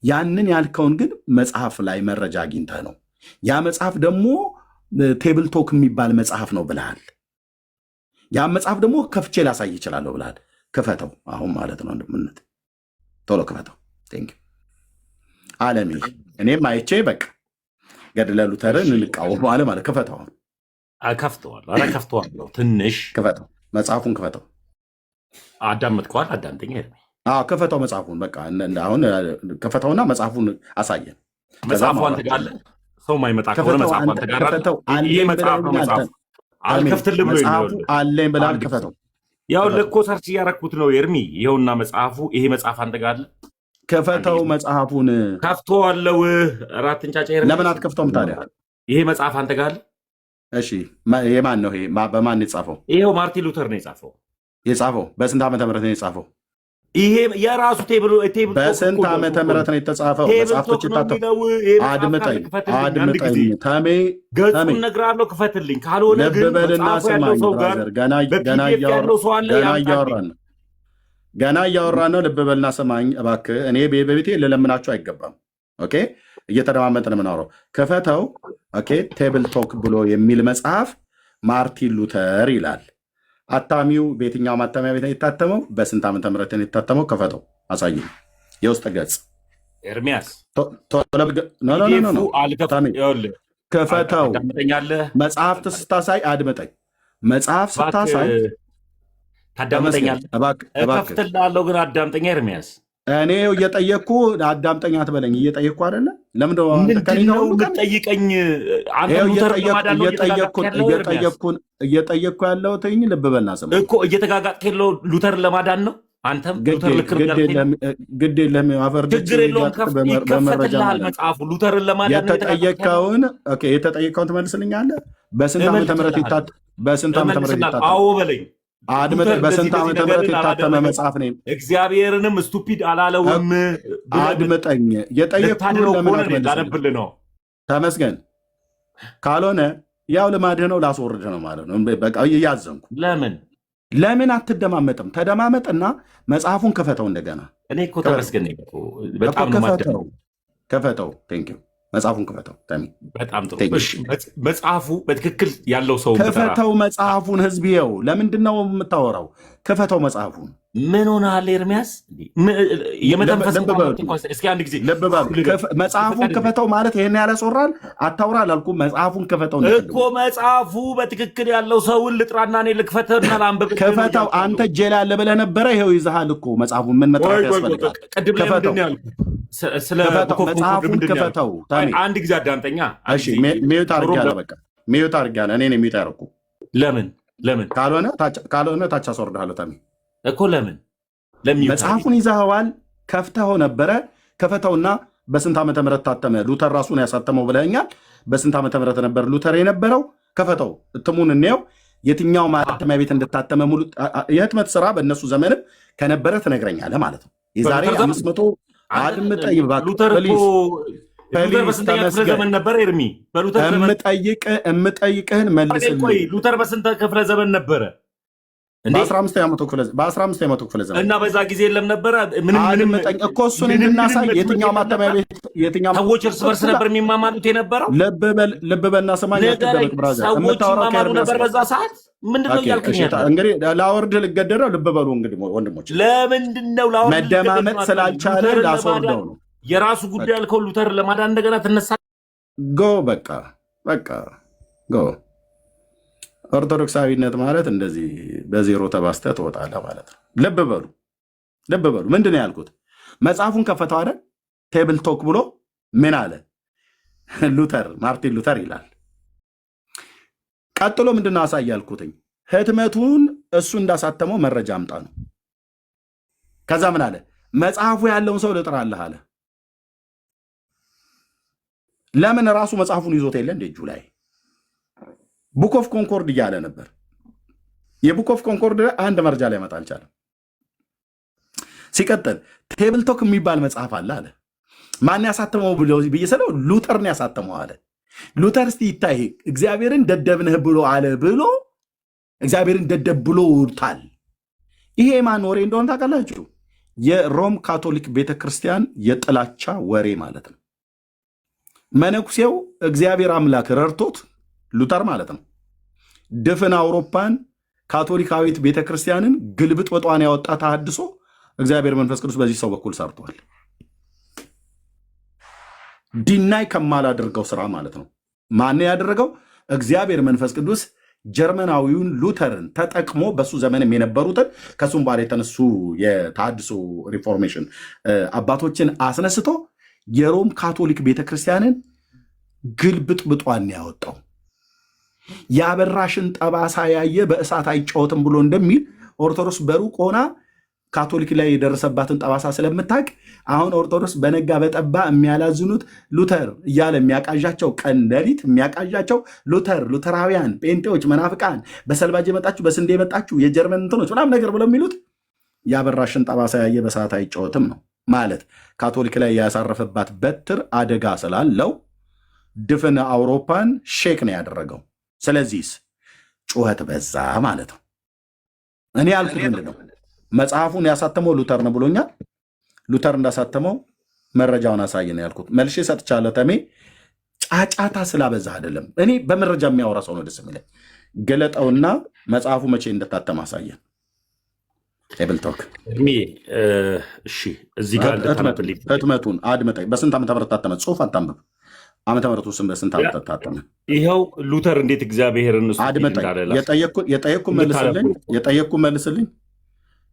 ያንን ያልከውን ግን መጽሐፍ ላይ መረጃ አግኝተህ ነው። ያ መጽሐፍ ደግሞ ቴብል ቶክ የሚባል መጽሐፍ ነው ብልሃል። ያ መጽሐፍ ደግሞ ከፍቼ ላሳይ ይችላለሁ ብልሃል። ክፈተው አሁን ማለት ነው። እንደምነት ቶሎ ክፈተው። ቴንክ አለሚ እኔም አይቼ በቃ ገድለ ሉተርን እንቃወም አለ ማለት። ክፈተው አሁን። ከፍተዋለሁ። ኧረ ከፍተዋለሁ። ትንሽ ክፈተው፣ መጽሐፉን ክፈተው። አዳመጥከዋል? አዳምጠኛ ሄድ ክፈተው መጽሐፉን። በቃ አሁን ክፈተውና መጽሐፉን አሳየን። መጽሐፉ አንተ ጋር አለ። ሰው ማይመጣ ከሆነ መጽሐፉ አንተ ጋር አለ። ይሄ መጽሐፍ ነው። መጽሐፉ አልከፍትልህ ብሎ መጽሐፉ አለኝ ብለሃል። ክፈተው። ያው ለኮ ሰርች እያረኩት ነው ኤርሚ። ይኸውና መጽሐፉ። ይሄ መጽሐፍ አንተ ጋር አለ። ክፈተው መጽሐፉን። ከፍተዋለሁ። እራት እንጫጫ ኤርሚ። ለምን አትከፍተውም ታዲያ? ይሄ መጽሐፍ አንተ ጋር አለ። እሺ የማን ነው ይሄ? በማን የጻፈው? ይሄው ማርቲን ሉተር ነው የጻፈው። የጻፈው በስንት ዓመተ ምህረት ነው የጻፈው? ይሄ የራሱ ቴብል በስንት ዓመተ ምህረት ነው የተጻፈው? መጽሐፍቶች አድምጠኝ ተሜ ገጹን እነግርሃለሁ። ክፈትልኝ። ካልሆነ ግን ልብ በልና ስማኝ ብራዘር፣ ገና እያወራን ነው። ልብ በልና ስማኝ እባክህ። እኔ በቤቴ ልለምናችሁ አይገባም። ኦኬ እየተደማመጥን የምናወራው ክፈተው። ኦኬ ቴብል ቶክ ብሎ የሚል መጽሐፍ ማርቲን ሉተር ይላል። አታሚው በየትኛው ማተሚያ ቤት ነው የታተመው? በስንት ዓመተ ምህረት ነው የታተመው? ክፈተው አሳይ። የውስጥ ገጽ ኤርሚያስ ክፈተው። መጽሐፍት ስታሳይ አድምጠኝ። መጽሐፍ ስታሳይ ታዳምጠኛለህ። እከፍትልሃለሁ ግን አዳምጠኛ ኤርሚያስ። እኔ እየጠየቅኩ አዳምጠኛ አትበለኝ። እየጠየቅኩ አይደለ? ለምንድን ነው የምትጠይቀኝ? እየጠየቅኩ ያለሁት ልብ በልና ስማ እኮ። እየተጋጋጥክ ያለው ሉተርን ለማዳን ነው። አንተም ሉተር ግድ የለም። ችግር የለውም። ይከፈትልሃል መጽሐፉ። ሉተርን ለማዳን የተጠየቅከውን ትመልስልኛለህ። በስንት ዓመተ ምህረት ይታተም? አዎ በለኝ። በስንት ዓመተ ምህረት የታተመ መጽሐፍ ነው? እግዚአብሔርንም ስቱፒድ አላለውም። አድምጠኝ። የጠየቅኩህን ለምን አትመልስልኝ? ተመስገን። ካልሆነ ያው ልማድህ ነው፣ ላስወርድህ ነው ማለት ነው። በቃ እያዘንኩ ለምን አትደማመጥም? ተደማመጥና መጽሐፉን ክፈተው እንደገና። እኔ እኮ ተመስገን በጣም ክፈተው። ቴንክ ዩ መጽሐፉን ክፈተው። በጣም ጥሩ። መጽሐፉ በትክክል ያለው ሰው ክፈተው መጽሐፉን። ህዝብየው ለምንድን ነው የምታወራው? ክፈተው መጽሐፉን። ምን ሆነሃል ኤርሚያስ? የመተንፈስ እስኪ አንድ ጊዜ መጽሐፉን ክፈተው ማለት ይሄን ያላስወራል። አታውራ አላልኩም። መጽሐፉን ክፈተው እኮ። መጽሐፉ በትክክል ያለው ሰውን ልጥራና እኔ ልክፈተውና ላንብብ። ክፈተው። አንተ እጄ ላይ አለ ብለህ ነበረ። ይኸው ይዘሃል እኮ መጽሐፉን። ምን መጥራት ያስፈልጋል? መጽሐፉን ክፈተው። አንድ ጊዜ አዳምጠኛ። ሚዩት አድርጊያለሁ። በቃ ሚዩት አድርጊያለሁ። እኔ ሚዩት ያደረኩ ለምን ካልሆነ ታች አስወርድሃለሁ። ታሚ እኮ ለምን መጽሐፉን ይዘኸዋል። ከፍተኸው ነበረ። ከፈተውና በስንት ዓመተ ምህረት ታተመ? ሉተር ራሱ ነው ያሳተመው ብለኸኛል። በስንት ዓመተ ምህረት ነበር ሉተር የነበረው? ከፈተው፣ እትሙን እንየው። የትኛው ማተሚያ ቤት እንድታተመ ሙሉ የህትመት ስራ በእነሱ ዘመንም ከነበረ ትነግረኛለህ ማለት ነው። የዛሬ 500 አድምጠኝ እምጠይቅህን መልስልኝ። ሉተር በስንት ክፍለ ዘመን ነበረ? በ15ኛው ክፍለ ዘመን እና በዛ ጊዜ የለም ነበረ? ምንም እኮ እሱን እንድናሳይ የትኛው ማተሚያ ቤት ሰዎች እርስ በርስ ነበር የሚማማሉት የነበረው? ልብ በልና ሰማኝ። ሰዎች ይማማሉ ነበር በዛ ሰዓት? ምንድነው እያልክኝ? እንግዲህ ላወርድ ልገደደው። ልብ በሉ እንግዲህ ወንድሞች፣ ለምንድነው መደማመጥ ስላልቻለ ላስወርደው ነው። የራሱ ጉዳይ ያልከው ሉተር ለማዳን እንደገና ትነሳ። ጎ በቃ ጎ ኦርቶዶክሳዊነት ማለት እንደዚህ በዜሮ ተባስተህ ትወጣለህ ማለት ነው። ልብ በሉ ልብ በሉ። ምንድን ነው ያልኩት? መጽሐፉን ከፈተው አይደል? ቴብል ቶክ ብሎ ምን አለ? ሉተር ማርቲን ሉተር ይላል። ቀጥሎ ምንድን ነው አሳይ ያልኩትኝ? ህትመቱን እሱ እንዳሳተመው መረጃ አምጣ ነው። ከዛ ምን አለ? መጽሐፉ ያለውን ሰው ልጥራለህ አለ። ለምን? ራሱ መጽሐፉን ይዞት የለ እንደ እጁ ላይ ቡክ ኦፍ ኮንኮርድ እያለ ነበር። የቡክ ኦፍ ኮንኮርድ ላይ አንድ መረጃ ላይ መጣ አልቻለም። ሲቀጥል ቴብል ቶክ የሚባል መጽሐፍ አለ አለ። ማን ያሳተመው ብዬ ስለው ሉተርን ያሳተመው አለ። ሉተር እስቲ ይታይ እግዚአብሔርን ደደብ ነህ ብሎ አለ ብሎ እግዚአብሔርን ደደብ ብሎ ውርታል። ይሄ የማን ወሬ እንደሆነ ታውቃላችሁ? የሮም ካቶሊክ ቤተክርስቲያን የጥላቻ ወሬ ማለት ነው። መነኩሴው እግዚአብሔር አምላክ ረድቶት ሉተር ማለት ነው ድፍን አውሮፓን ካቶሊካዊት ቤተክርስቲያንን ግልብጥ ወጧን ያወጣ ተሐድሶ እግዚአብሔር መንፈስ ቅዱስ በዚህ ሰው በኩል ሰርቷል። ዲናይ ከማላደርገው ስራ ማለት ነው። ማን ያደረገው? እግዚአብሔር መንፈስ ቅዱስ ጀርመናዊውን ሉተርን ተጠቅሞ በሱ ዘመንም የነበሩትን ከሱም በኋላ የተነሱ የተሐድሶ ሪፎርሜሽን አባቶችን አስነስቶ የሮም ካቶሊክ ቤተክርስቲያንን ግልብጥ ብጧን ያወጣው። የአበራሽን ጠባሳ ያየ በእሳት አይጫወትም ብሎ እንደሚል ኦርቶዶክስ በሩቅ ሆና ካቶሊክ ላይ የደረሰባትን ጠባሳ ስለምታውቅ አሁን ኦርቶዶክስ በነጋ በጠባ የሚያላዝኑት ሉተር እያለ የሚያቃዣቸው ቀን ሌሊት የሚያቃዣቸው ሉተራውያን፣ ጴንጤዎች፣ መናፍቃን፣ በሰልባጅ የመጣችሁ በስንዴ የመጣችሁ የጀርመን እንትኖች ምናምን ነገር ብለው የሚሉት የአበራሽን ጠባሳ ያየ በእሳት አይጫወትም ነው ማለት። ካቶሊክ ላይ ያሳረፈባት በትር አደጋ ስላለው ድፍን አውሮፓን ሼክ ነው ያደረገው። ስለዚህ ጩኸት በዛ ማለት ነው። እኔ ያልኩት ምንድን ነው? መጽሐፉን ያሳተመው ሉተር ነው ብሎኛል። ሉተር እንዳሳተመው መረጃውን አሳይ ነው ያልኩት። መልሼ ሰጥቻለሁ። ተሜ ጫጫታ ስላበዛ አይደለም። እኔ በመረጃ የሚያወራ ሰው ነው ደስ የሚለኝ። ገለጠውና መጽሐፉ መቼ እንደታተመ አሳየን። ቴብል ቶክ እሺ፣ እዚህ ጋር ህትመቱን አድምጠኝ። በስንት ዓመተ ምህረት ታተመ? ጽሁፍ አታንብብ። ዓመተ ምህረቱ ስም በስንት ዓመት ታተመ? ይኸው ሉተር እንዴት እግዚአብሔርን አድምጠኝ።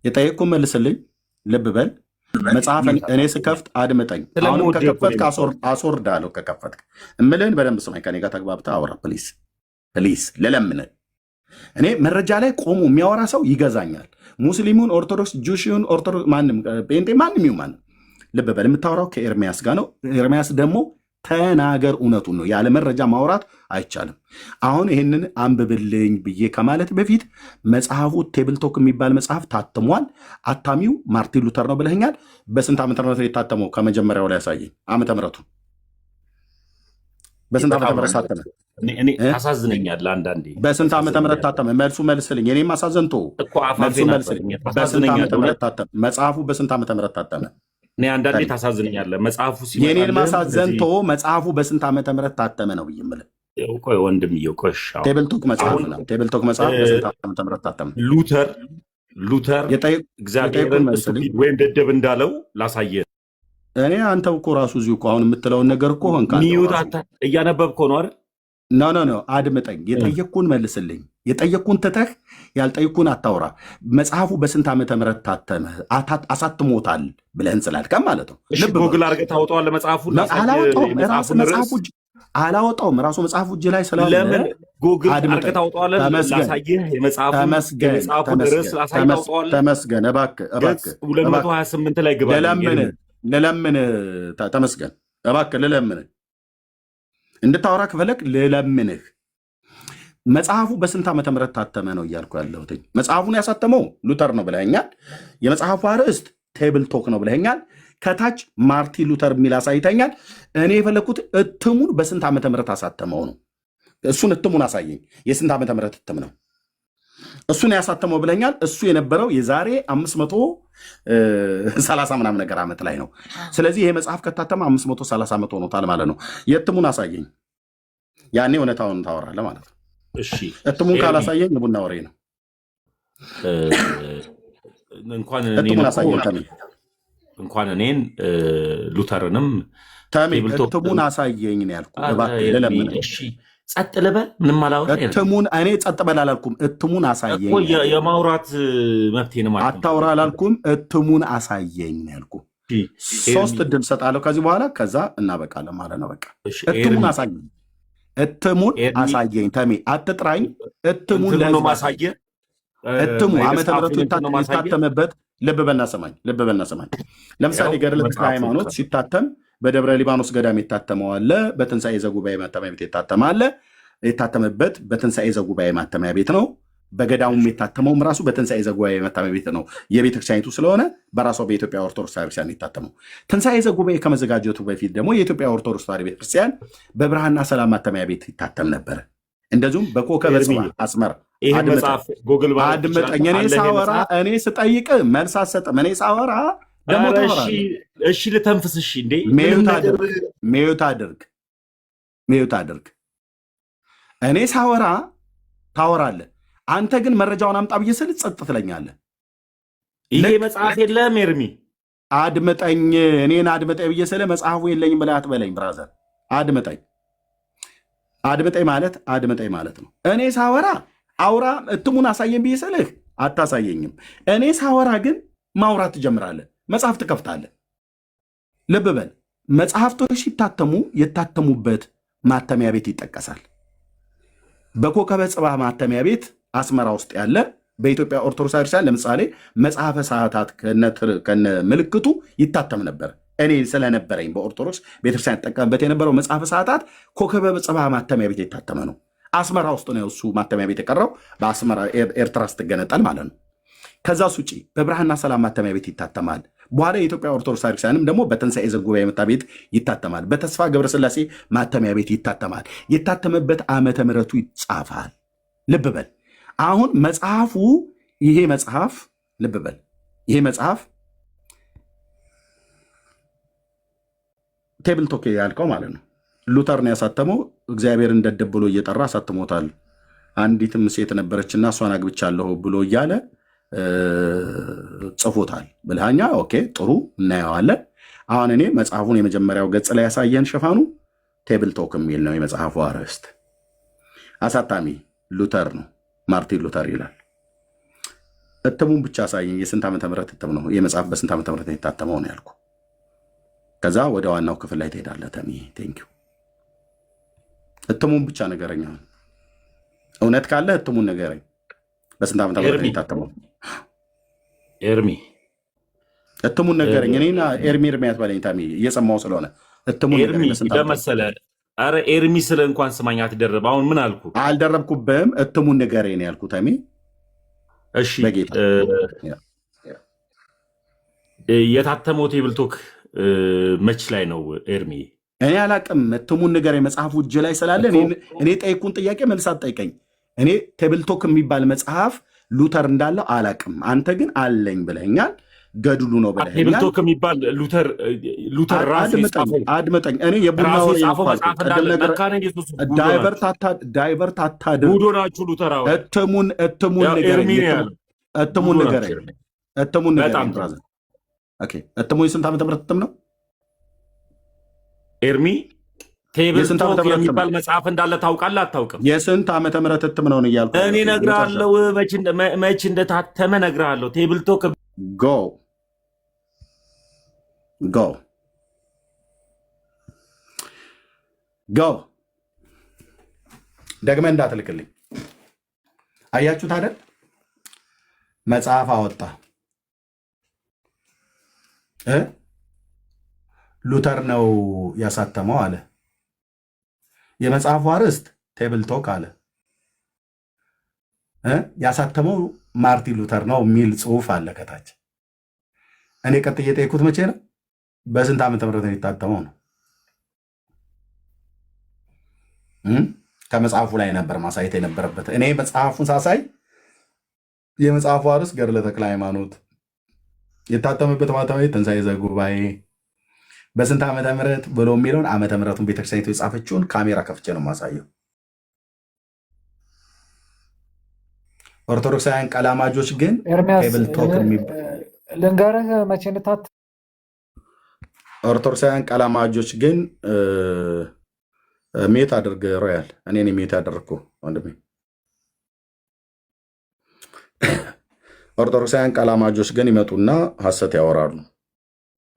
የጠየቅኩ መልስልኝ። ልብ በል። መጽሐፍ እኔ ስከፍት አድምጠኝ። አሁንም ከከፈትክ አስወርዳለሁ። ከከፈትክ እምልህን በደንብ ስማኝ። ከኔ ጋር ተግባብተህ አውራ ፕሊስ ፕሊስ። ልለምንህ። እኔ መረጃ ላይ ቆሞ የሚያወራ ሰው ይገዛኛል። ሙስሊሙን፣ ኦርቶዶክስ፣ ጁሽን፣ ኦርቶዶክስ፣ ማንም ጴንጤ፣ ማንም ይሁን ማንም። ልብ በል። የምታወራው ከኤርሚያስ ጋር ነው። ኤርሚያስ ደግሞ ተናገር፣ እውነቱን ነው። ያለ መረጃ ማውራት አይቻልም። አሁን ይህንን አንብብልኝ ብዬ ከማለት በፊት መጽሐፉ ቴብል ቶክ የሚባል መጽሐፍ ታትሟል። አታሚው ማርቲን ሉተር ነው ብለኸኛል። በስንት ዓመተ ምህረት የታተመው? ከመጀመሪያው ላይ ያሳየኝ ዓመተ ምህረቱ። በስንት ዓመተ ምህረት ታተመ? ታሳዝነኛለህ አንዳንዴ። በስንት ዓመተ ምህረት ታተመ? መልሱ መልስልኝ። እኔም አሳዘንቶ መልሱ መልስልኝ። በስንት ዓመተ ምህረት ታተመ መጽሐፉ? በስንት ዓመተ ምህረት ታተመ? እኔ አንዳንዴ ታሳዝነኛለህ። መጽሐፉ የኔን ማሳዘንቶ መጽሐፉ በስንት ዓመተ ምህረት ታተመ ነው ብዬ የምልህ። ቆይ ወንድምዬው፣ ቆይ ቴብል ቶክ መጽሐፍ ነው። ቴብል ቶክ መጽሐፍ በስንት ዓመተ ምህረት ታተመ? ሉተር እግዚአብሔርን ወይም ደደብ እንዳለው ላሳየ። እኔ አንተው እኮ ራሱ እዚሁ እኮ አሁን የምትለውን ነገር እኮ ሆንካ እያነበብከው ነው አይደል? ኖ አድምጠኝ። የጠየቅኩን መልስልኝ። የጠየቅኩን ትተህ ያልጠየቅኩን አታውራ። መጽሐፉ በስንት ዓመተ ምህረት ታተመ? አሳትሞታል ብለህን ስላልከም ማለት ነው። ጎግል አድርገህ ታወጣዋለህ መጽሐፉን? አላወጣውም። ራሱ መጽሐፉ እጅ ላይ ስላለ ለምን ጎግል አድርገህ ታወጣዋለህ? ላሳየህ የመጽሐፉን ርዕስ ላሳየህ ታወጣዋለህ። ተመስገን እባክህ 228 ላይ ግባ። ልለምን ተመስገን እባክህ ልለምን እንድታወራ ከፈለግ ልለምንህ። መጽሐፉ በስንት ዓመተ ምህረት ታተመ ነው እያልኩ ያለሁት። መጽሐፉን ያሳተመው ሉተር ነው ብለኸኛል። የመጽሐፉ አርዕስት ቴብል ቶክ ነው ብለኸኛል። ከታች ማርቲን ሉተር የሚል አሳይተኛል። እኔ የፈለግኩት እትሙን በስንት ዓመተ ምህረት አሳተመው ነው። እሱን እትሙን አሳየኝ። የስንት ዓመተ ምህረት እትም ነው እሱን ያሳተመው ብለኛል። እሱ የነበረው የዛሬ 530 ምናምን ነገር ዓመት ላይ ነው። ስለዚህ ይሄ መጽሐፍ ከታተመ 530 ዓመት ሆኖታል ማለት ነው። የእትሙን አሳየኝ። ያኔ እውነታውን ታወራለህ ማለት ነው። እሺ፣ እትሙን ካላሳየኝ የቡና ወሬ ነው። እንኳን እኔን ሉተርንም ተሜ እትሙን አሳየኝ ነው ያልኩህ። እባክህ ልለምንህ። ጸጥ ልበል? ምንም አላወራ እትሙን እኔ ጸጥ በል አላልኩም። እትሙን አሳየኝ እኮ የማውራት መብቴን ማለት ነው። አታውራ አላልኩም። እትሙን አሳየኝ ነው ያልኩህ። 3 እድል ሰጣለሁ ከዚህ በኋላ፣ ከዛ እናበቃለን ማለት ነው። በቃ እትሙን አሳየኝ፣ እትሙን አሳየኝ። ተሜ አትጥራኝ። እትሙን ለማሳየ እትሙ ዓመተ ምሕረቱ የታተመበት ልብ በልና ሰማኝ፣ ልብ በልና ሰማኝ። ለምሳሌ ገድለ ተክለ ሃይማኖት ሲታተም በደብረ ሊባኖስ ገዳም የታተመው አለ። በትንሣኤ ዘጉባኤ ማተሚያ ቤት የታተመ አለ። የታተመበት በትንሣኤ ዘጉባኤ ማተሚያ ቤት ነው። በገዳሙም የታተመውም ራሱ በትንሣኤ ዘጉባኤ ማተሚያ ቤት ነው። የቤተክርስቲያኒቱ ስለሆነ በራሷ በኢትዮጵያ ኦርቶዶክስ ቤተክርስቲያን የታተመው። ትንሣኤ ዘጉባኤ ከመዘጋጀቱ በፊት ደግሞ የኢትዮጵያ ኦርቶዶክስ ተዋሕዶ ቤተክርስቲያን በብርሃንና ሰላም ማተሚያ ቤት ይታተም ነበረ። እንደዚሁም በኮከበ ጽባህ አስመራ። አድምጠኝ፣ እኔ ሳወራ እኔ ስጠይቅ መልስ አትሰጥም። እኔ ሳወራ ደግሞ እሺ ልተንፍስ። እሺ እንዴ ሚዩት አድርግ። እኔ ሳወራ ታወራለህ። አንተ ግን መረጃውን አምጣ ብዬ ስል ጸጥ ትለኛለህ። ይሄ መጽሐፍ የለም ኤርሚ፣ አድምጠኝ። እኔን አድምጠኝ ብዬ ስል መጽሐፉ የለኝም ብለህ አትበለኝ ብራዘር። አድምጠኝ ማለት ነው። እኔ ሳወራ አውራ፣ እትሙን አሳየን ብዬ ስልህ አታሳየኝም። እኔ ሳወራ ግን ማውራት ትጀምራለህ፣ መጽሐፍ ትከፍታለህ። ልብ በል፣ መጽሐፍቶች ሲታተሙ የታተሙበት ማተሚያ ቤት ይጠቀሳል። በኮከበ ጽባህ ማተሚያ ቤት አስመራ ውስጥ ያለ በኢትዮጵያ ኦርቶዶክስ ቤተክርስቲያን ለምሳሌ መጽሐፈ ሰዓታት ከነ ምልክቱ ይታተም ነበር። እኔ ስለነበረኝ በኦርቶዶክስ ቤተክርስቲያን ይጠቀምበት የነበረው መጽሐፈ ሰዓታት ኮከበ ጽባህ ማተሚያ ቤት የታተመ ነው። አስመራ ውስጥ ነው እሱ ማተሚያ ቤት የቀረው፣ በአስመራ ኤርትራ ስትገነጠል ማለት ነው። ከዛስ ውጭ በብርሃንና ሰላም ማተሚያ ቤት ይታተማል። በኋላ የኢትዮጵያ ኦርቶዶክስ ቤተክርስቲያንም ደግሞ በትንሣኤ ዘጉባኤ ማተሚያ ቤት ይታተማል። በተስፋ ገብረስላሴ ማተሚያ ቤት ይታተማል። የታተመበት ዓመተ ምሕረቱ ይጻፋል። ልብ በል አሁን መጽሐፉ ይሄ መጽሐፍ ልብ በል ይሄ መጽሐፍ ቴብል ቶክ ያልከው ማለት ነው ሉተር ነው ያሳተመው። እግዚአብሔርን ደደብ ብሎ እየጠራ አሳትሞታል። አንዲትም ሴት ነበረችና እሷን አግብቻለሁ ብሎ እያለ ጽፎታል ብልሃኛ። ኦኬ ጥሩ እናየዋለን። አሁን እኔ መጽሐፉን የመጀመሪያው ገጽ ላይ ያሳየን ሽፋኑ ቴብል ቶክ የሚል ነው የመጽሐፉ አርዕስት። አሳታሚ ሉተር ነው፣ ማርቲን ሉተር ይላል። እትሙን ብቻ አሳየኝ። የስንት ዓመተ ምህረት እትም ነው የመጽሐፍ? በስንት ዓመተ ምህረት የታተመው ነው ያልኩ። ከዛ ወደ ዋናው ክፍል ላይ ትሄዳለህ። ተሚ ቴንኪው። እትሙን ብቻ ንገረኝ። እውነት ካለ እትሙን ንገረኝ። በስንት ዓመተ ምህረት የታተመው? ኤርሚ እትሙን ንገረኝ። እኔና ኤርሚ አትበለኝ ታሚ፣ እየሰማው ስለሆነ እትሙን ንገረኝ። ለመሰለ አረ ኤርሚ ስለ እንኳን ስማኝ አትደረብ። አሁን ምን አልኩ? አልደረብኩብህም። እትሙን ንገረኝ ነው ያልኩት ታሚ። እሺ የታተመው ቴብል ቶክ መች ላይ ነው ኤርሚ? እኔ አላቅም። እትሙን ንገረኝ። መጽሐፉ እጅ ላይ ስላለ እኔ ጠይቁን ጥያቄ መልስ አትጠይቀኝ። እኔ ቴብል ቶክ የሚባል መጽሐፍ ሉተር እንዳለው አላቅም። አንተ ግን አለኝ ብለኛል። ገድሉ ነው ብለኛል። ቴብል ቶክ የሚባል ሉተር ራሱ አድመጠኝ። እኔ የቡና ወሬ ዳይቨርት አታድርግ። ጉዶ ናችሁ ሉተር። እትሙን ንገረኝ። እትሙን ንገረኝ። እትሙ የስንት ዓመተ ምህረት እትም ነው ኤርሚ? ቴብል ቶክ የሚባል መጽሐፍ እንዳለ ታውቃለህ አታውቅም? የስንት ዓመተ ምህረት እትም ነው እያልኩ እኔ እነግርሃለሁ። መች እንደታተመ እነግርሃለሁ። ቴብል ቶክ ጎ ደግመህ እንዳትልክልኝ። አያችሁት አይደል? መጽሐፍ አወጣ። ሉተር ነው ያሳተመው አለ። የመጽሐፉ አርዕስት ቴብል ቶክ አለ። ያሳተመው ማርቲን ሉተር ነው የሚል ጽሑፍ አለ ከታች። እኔ ቀጥዬ የጠየኩት መቼ ነው? በስንት ዓመተ ምህረት የታተመው ነው? ከመጽሐፉ ላይ ነበር ማሳየት የነበረበት። እኔ መጽሐፉን ሳሳይ የመጽሐፉ አርዕስት ገድለ ተክለ ሃይማኖት፣ የታተመበት ማተሚያ ቤት ትንሣኤ ዘጉባኤ፣ በስንት ዓመተ ምህረት ብሎ የሚለውን ዓመተ ምህረቱን ቤተክርስቲያኒቱ የጻፈችውን ካሜራ ከፍቼ ነው የማሳየው። ኦርቶዶክሳውያን ቀላማጆች ግን ቴብል ቶክ ልንገርህ መቼ ኦርቶዶክሳውያን ቀላማጆች ግን ሜት አድርግ ሮያል። እኔን ሜት አደረግኩ ወንድሜ። ኦርቶዶክሳውያን ቀላማጆች ግን ይመጡና ሐሰት ያወራሉ።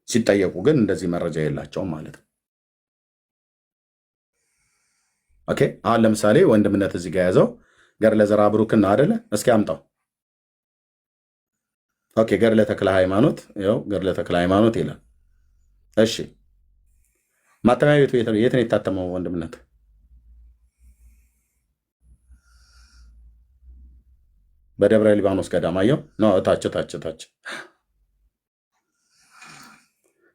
ሲጠየቁ ግን እንደዚህ መረጃ የላቸውም ማለት ነው። ኦኬ አሁን ለምሳሌ ወንድምነት እዚህ ጋር ያዘው ገድለ ዘርዓ ብሩክን አደለ? እስኪ አምጣው። ኦኬ ገድለ ተክለ ሃይማኖት፣ ይኸው ገድለ ተክለ ሃይማኖት ይላል። እሺ ማተሚያ ቤቱ የት ነው የታተመው ወንድምነት? በደብረ ሊባኖስ ገዳም። አየው ነው እታች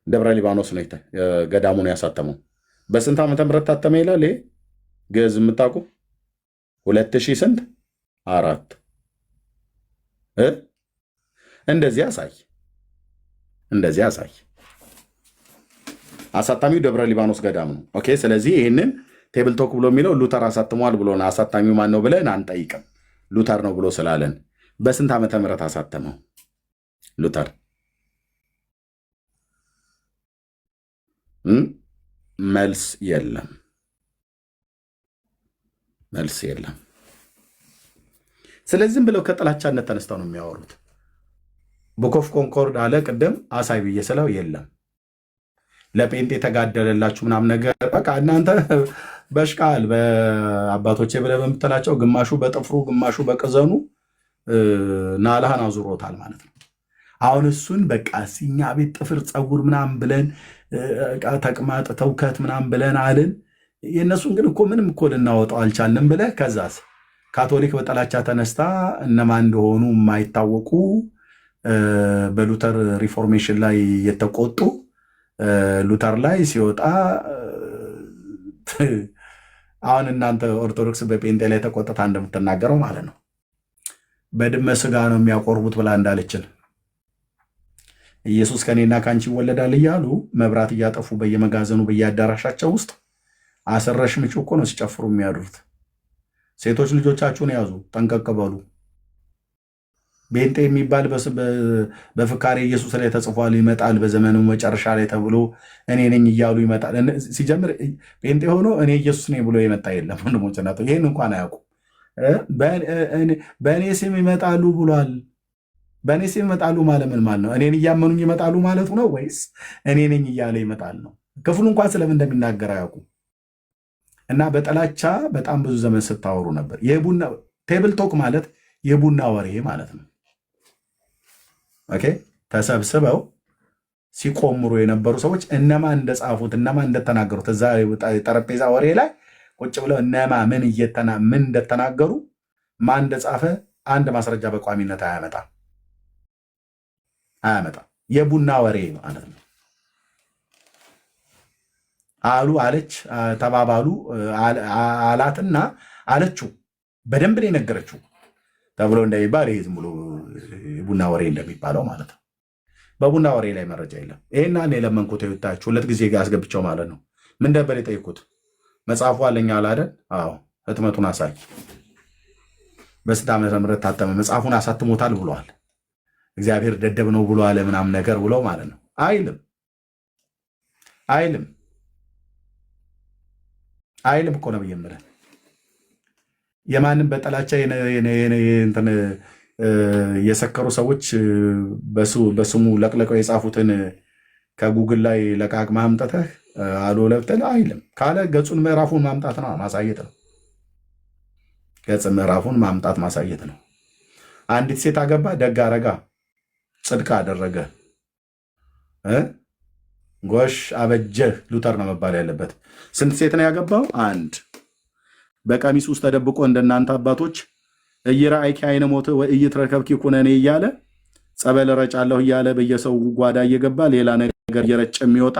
ደብረ ሊባኖስ ነው ገዳሙን ያሳተመው። በስንት ዓመተ ምህረት ታተመ ይላል? ይሄ ግዕዝ የምታውቁ 2000 ስንት 4 እንደዚህ ያሳይ። አሳታሚው ደብረ ሊባኖስ ገዳም ነው። ኦኬ ስለዚህ ይህንን ቴብል ቶክ ብሎ የሚለው ሉተር አሳትሟል ብሎ ነው። አሳታሚው ማን ነው ብለን አንጠይቅም። ሉተር ነው ብሎ ስላለን በስንት ዓመተ ምህረት አሳተመው ሉተር? መልስ የለም። ስለዚህም ብለው ከጥላቻነት ተነስተው ነው የሚያወሩት። ቡክ ኦፍ ኮንኮርድ አለ ቅድም አሳይ ብዬ ስለው የለም ለጴንጤ የተጋደለላችሁ ምናምን ነገር በቃ እናንተ በሽቃል በአባቶቼ ብለህ በምትላቸው ግማሹ በጥፍሩ ግማሹ በቅዘኑ ናላህን አዙሮታል ማለት ነው። አሁን እሱን በቃ እኛ ቤት ጥፍር ፀጉር ምናምን ብለን ተቅማጥ ተውከት ምናምን ብለን አልን። የእነሱን ግን እኮ ምንም እኮ ልናወጣው አልቻልንም ብለህ ከዛስ ካቶሊክ በጠላቻ ተነስታ እነማን እንደሆኑ የማይታወቁ በሉተር ሪፎርሜሽን ላይ የተቆጡ ሉተር ላይ ሲወጣ አሁን እናንተ ኦርቶዶክስ በጴንጤ ላይ ተቆጥታ እንደምትናገረው ማለት ነው። በድመ ስጋ ነው የሚያቆርቡት ብላ እንዳለችን ኢየሱስ ከኔና ከአንቺ ይወለዳል እያሉ መብራት እያጠፉ በየመጋዘኑ በየአዳራሻቸው ውስጥ አሰረሽ ምጩ እኮ ነው ሲጨፍሩ የሚያድሩት። ሴቶች ልጆቻችሁን ያዙ፣ ጠንቀቅ በሉ። ጴንጤ የሚባል በፍካሬ ኢየሱስ ላይ ተጽፏል፣ ይመጣል በዘመኑ መጨረሻ ላይ ተብሎ እኔ ነኝ እያሉ ይመጣል። ሲጀምር ጴንጤ ሆኖ እኔ ኢየሱስ ነኝ ብሎ የመጣ የለም። ወንድሞች ናቶ ይህን እንኳን አያውቁም። በእኔ ስም ይመጣሉ ብሏል። በእኔ ስም ይመጣሉ ማለት ምን ማለት ነው? እኔን እያመኑኝ ይመጣሉ ማለቱ ነው ወይስ እኔ ነኝ እያለ ይመጣል ነው? ክፍሉ እንኳን ስለምን እንደሚናገር አያውቁም። እና በጥላቻ በጣም ብዙ ዘመን ስታወሩ ነበር። የቡና ቴብል ቶክ ማለት የቡና ወሬ ማለት ነው። ኦኬ ተሰብስበው ሲቆምሩ የነበሩ ሰዎች እነማን እንደጻፉት እነማን እንደተናገሩት እዛ ጠረጴዛ ወሬ ላይ ቁጭ ብለው እነማ ምን እንደተናገሩ ማን እንደጻፈ አንድ ማስረጃ በቋሚነት አያመጣም። የቡና ወሬ ማለት ነው። አሉ አለች ተባባሉ አላትና አለችው በደንብ ነው የነገረችው ተብሎ እንደሚባል ይሄ ዝም ብሎ ቡና ወሬ እንደሚባለው ማለት ነው። በቡና ወሬ ላይ መረጃ የለም። ይሄና እኔ ለመንኩት ይወጣችሁ 2 ጊዜ አስገብቸው ማለት ነው። ምን ነበር የጠየኩት? መጽሐፉ አለኝ አላደን? አዎ ህትመቱን አሳይ። በስንት ዓመተ ምህረት ታተመ? መጽሐፉን አሳትሞታል ብለዋል። እግዚአብሔር ደደብ ነው ብሎ አለ ምናምን ነገር ብለው ማለት ነው። አይልም እኮ ነው የምልህ። የማንም በጠላቻ የሰከሩ ሰዎች በስሙ ለቅለቀው የጻፉትን ከጉግል ላይ ለቃቅማ አምጥተህ አሎ ለብተን አይልም ካለ ገጹን ምዕራፉን ማምጣት ነው ማሳየት ነው። ገጽ ምዕራፉን ማምጣት ማሳየት ነው። አንዲት ሴት አገባ፣ ደግ አረጋ፣ ጽድቅ አደረገ፣ ጎሽ አበጀህ ሉተር ነው መባል ያለበት። ስንት ሴት ነው ያገባው? አንድ። በቀሚስ ውስጥ ተደብቆ እንደናንተ አባቶች እይራአይኪ አይነ ሞት ወእይትረከብኪ ኩነኔ እያለ ጸበል ረጫለሁ እያለ በየሰው ጓዳ እየገባ ሌላ ነገር እየረጨ የሚወጣ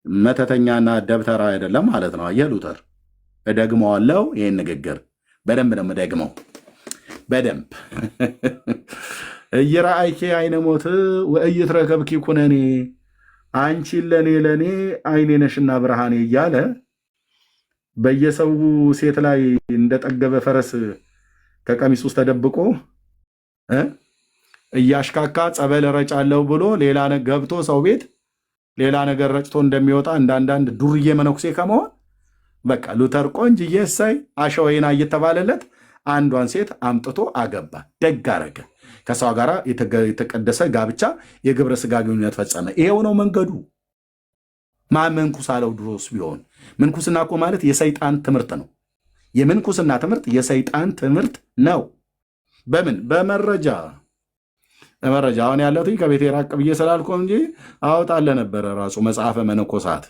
መተተኛና ደብተራ አይደለም ማለት ነው። አየህ ሉተር፣ እደግመዋለሁ። ይሄን ንግግር በደንብ ነው የምደግመው፣ በደንብ እይራአይኪ አይነ ሞት ወእይትረከብኪ ኩነኔ፣ አንቺ ለኔ አይኔ ነሽና ብርሃኔ እያለ በየሰው ሴት ላይ እንደጠገበ ፈረስ ከቀሚስ ውስጥ ተደብቆ እያሽካካ ጸበል ረጫለሁ ብሎ ሌላ ገብቶ ሰው ቤት ሌላ ነገር ረጭቶ እንደሚወጣ እንዳንዳንድ ዱርዬ መነኩሴ ከመሆን በቃ ሉተር ቆንጅዬ እሰይ አሸወይና እየተባለለት አንዷን ሴት አምጥቶ አገባ። ደግ አረገ። ከሷ ጋር የተቀደሰ ጋብቻ የግብረ ስጋ ግንኙነት ፈጸመ። ይሄው ነው መንገዱ። ማን መንኩስ አለው? ድሮስ ቢሆን ምንኩስና እኮ ማለት የሰይጣን ትምህርት ነው። የምንኩስና ትምህርት የሰይጣን ትምህርት ነው። በምን በመረጃ አሁን ያለሁት ከቤቴ ራቅ ብዬ ስላልኩ እንጂ አወጣለ ነበረ ራሱ መጽሐፈ መነኮሳት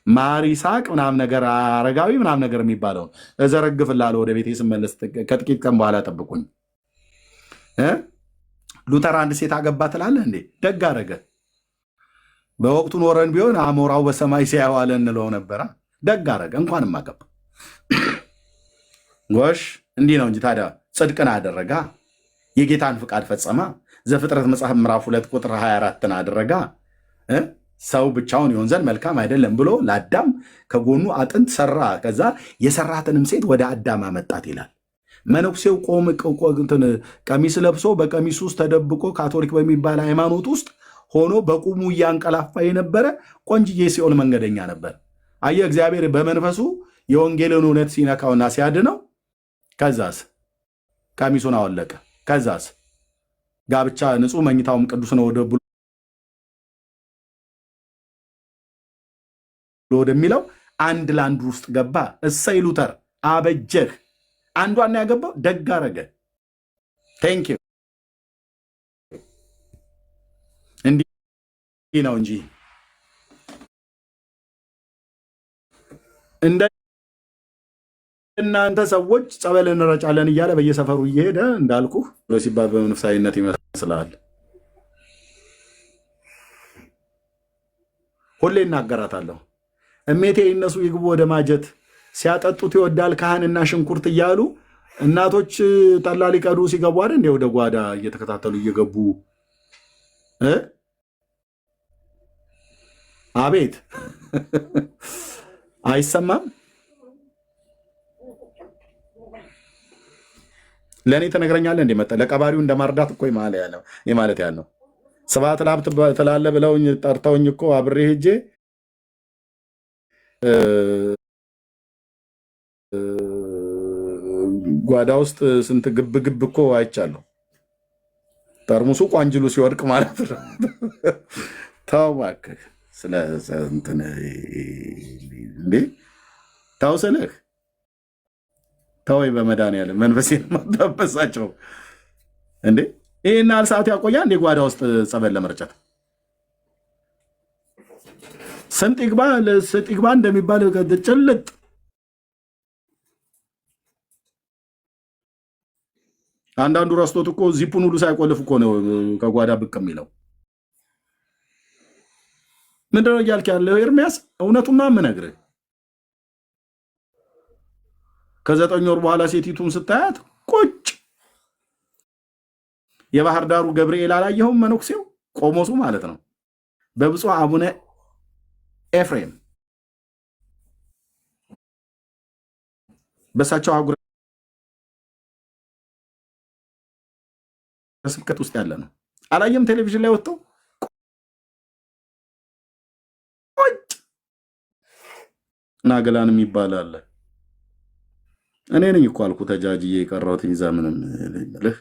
ማር ይስሐቅ ምናምን ነገር አረጋዊ ምናምን ነገር የሚባለውን እዘረግፍላለሁ ወደ ቤቴ ስመለስ። ከጥቂት ቀን በኋላ ጠብቁኝ። ሉተር አንድ ሴት አገባ ትላለህ እንዴ? ደግ አረገ። በወቅቱ ኖረን ቢሆን አሞራው በሰማይ ሲያዋለ እንለው ነበረ። ደግ አረገ። እንኳንም አገባ። ጎሽ እንዲህ ነው እንጂ ታዲያ ጽድቅን አደረጋ፣ የጌታን ፍቃድ ፈጸማ። ዘፍጥረት መጽሐፍ ምዕራፍ 2 ቁጥር 24 አደረጋ። ሰው ብቻውን ይሆን ዘንድ መልካም አይደለም ብሎ ለአዳም ከጎኑ አጥንት ሰራ። ከዛ የሰራትንም ሴት ወደ አዳም አመጣት ይላል። መነኩሴው ቀሚስ ለብሶ በቀሚሱ ውስጥ ተደብቆ ካቶሊክ በሚባል ሃይማኖት ውስጥ ሆኖ በቁሙ እያንቀላፋ የነበረ ቆንጅዬ ሲኦል መንገደኛ ነበር። አየህ፣ እግዚአብሔር በመንፈሱ የወንጌልን እውነት ሲነካውና ሲያድነው፣ ከዛስ ቀሚሱን አወለቀ። ከዛስ ጋብቻ ንጹሕ መኝታውም ቅዱስ ነው ወደሚለው አንድ ለአንዱ ውስጥ ገባ። እሰይ ሉተር አበጀህ። አንዷን ያገባው ደግ አረገ። ቴንክ ዩ። እንዲህ ነው እንጂ እንደ እናንተ ሰዎች ጸበል እንረጫለን እያለ በየሰፈሩ እየሄደ እንዳልኩ ሲባል በመንፈሳዊነት ይመስላል። ሁሌ እናገራታለሁ። እሜቴ ይነሱ ይግቡ ወደ ማጀት ሲያጠጡት ይወዳል ካህንና ሽንኩርት እያሉ እናቶች ጠላ ሊቀዱ ሲገቡ አይደል እንደ ወደ ጓዳ እየተከታተሉ እየገቡ አቤት አይሰማም። ለእኔ ተነግረኛለህ እንደ መጣ ለቀባሪው እንደማርዳት እኮ ማለት ያለው ስብሐት ለአብ ትላለህ ብለውኝ ጠርተውኝ እኮ አብሬ ሄጄ ጓዳ ውስጥ ስንት ግብ ግብ እኮ አይቻለሁ። ጠርሙሱ ቋንጅሉ ሲወድቅ ማለት ነው። ተው እባክህ ስለ እንትን እንዴ ተው ስልህ ተወይ በመድኃኒዓለም መንፈሴን ማታበሳቸው እንዴ። ይህን ያህል ሰዓት ያቆያ እንዴ ጓዳ ውስጥ ጸበል ለመርጨት? ስንጥ ይግባ እንደሚባል ጭልጥ አንዳንዱ ረስቶት እኮ ዚፑን ሁሉ ሳይቆልፍ እኮ ነው ከጓዳ ብቅ የሚለው። ምንድነው እያልክ ያለው ኤርሚያስ? እውነቱና የምነግርህ ከ9 ወር በኋላ ሴቲቱን ስታያት ቁጭ የባህር ዳሩ ገብርኤል አላየኸውም? መነኩሴው ቆሞሱ ማለት ነው በብፁዕ አቡነ ኤፍሬም በሳቸው አህጉረ ስብከት ውስጥ ያለ ነው። አላየም? ቴሌቪዥን ላይ ወጥተው ቁጭ ናገላንም ይባላል። እኔ ነኝ እኮ አልኩ ተጃጅዬ የቀረሁት ይዛ ምንም ልህ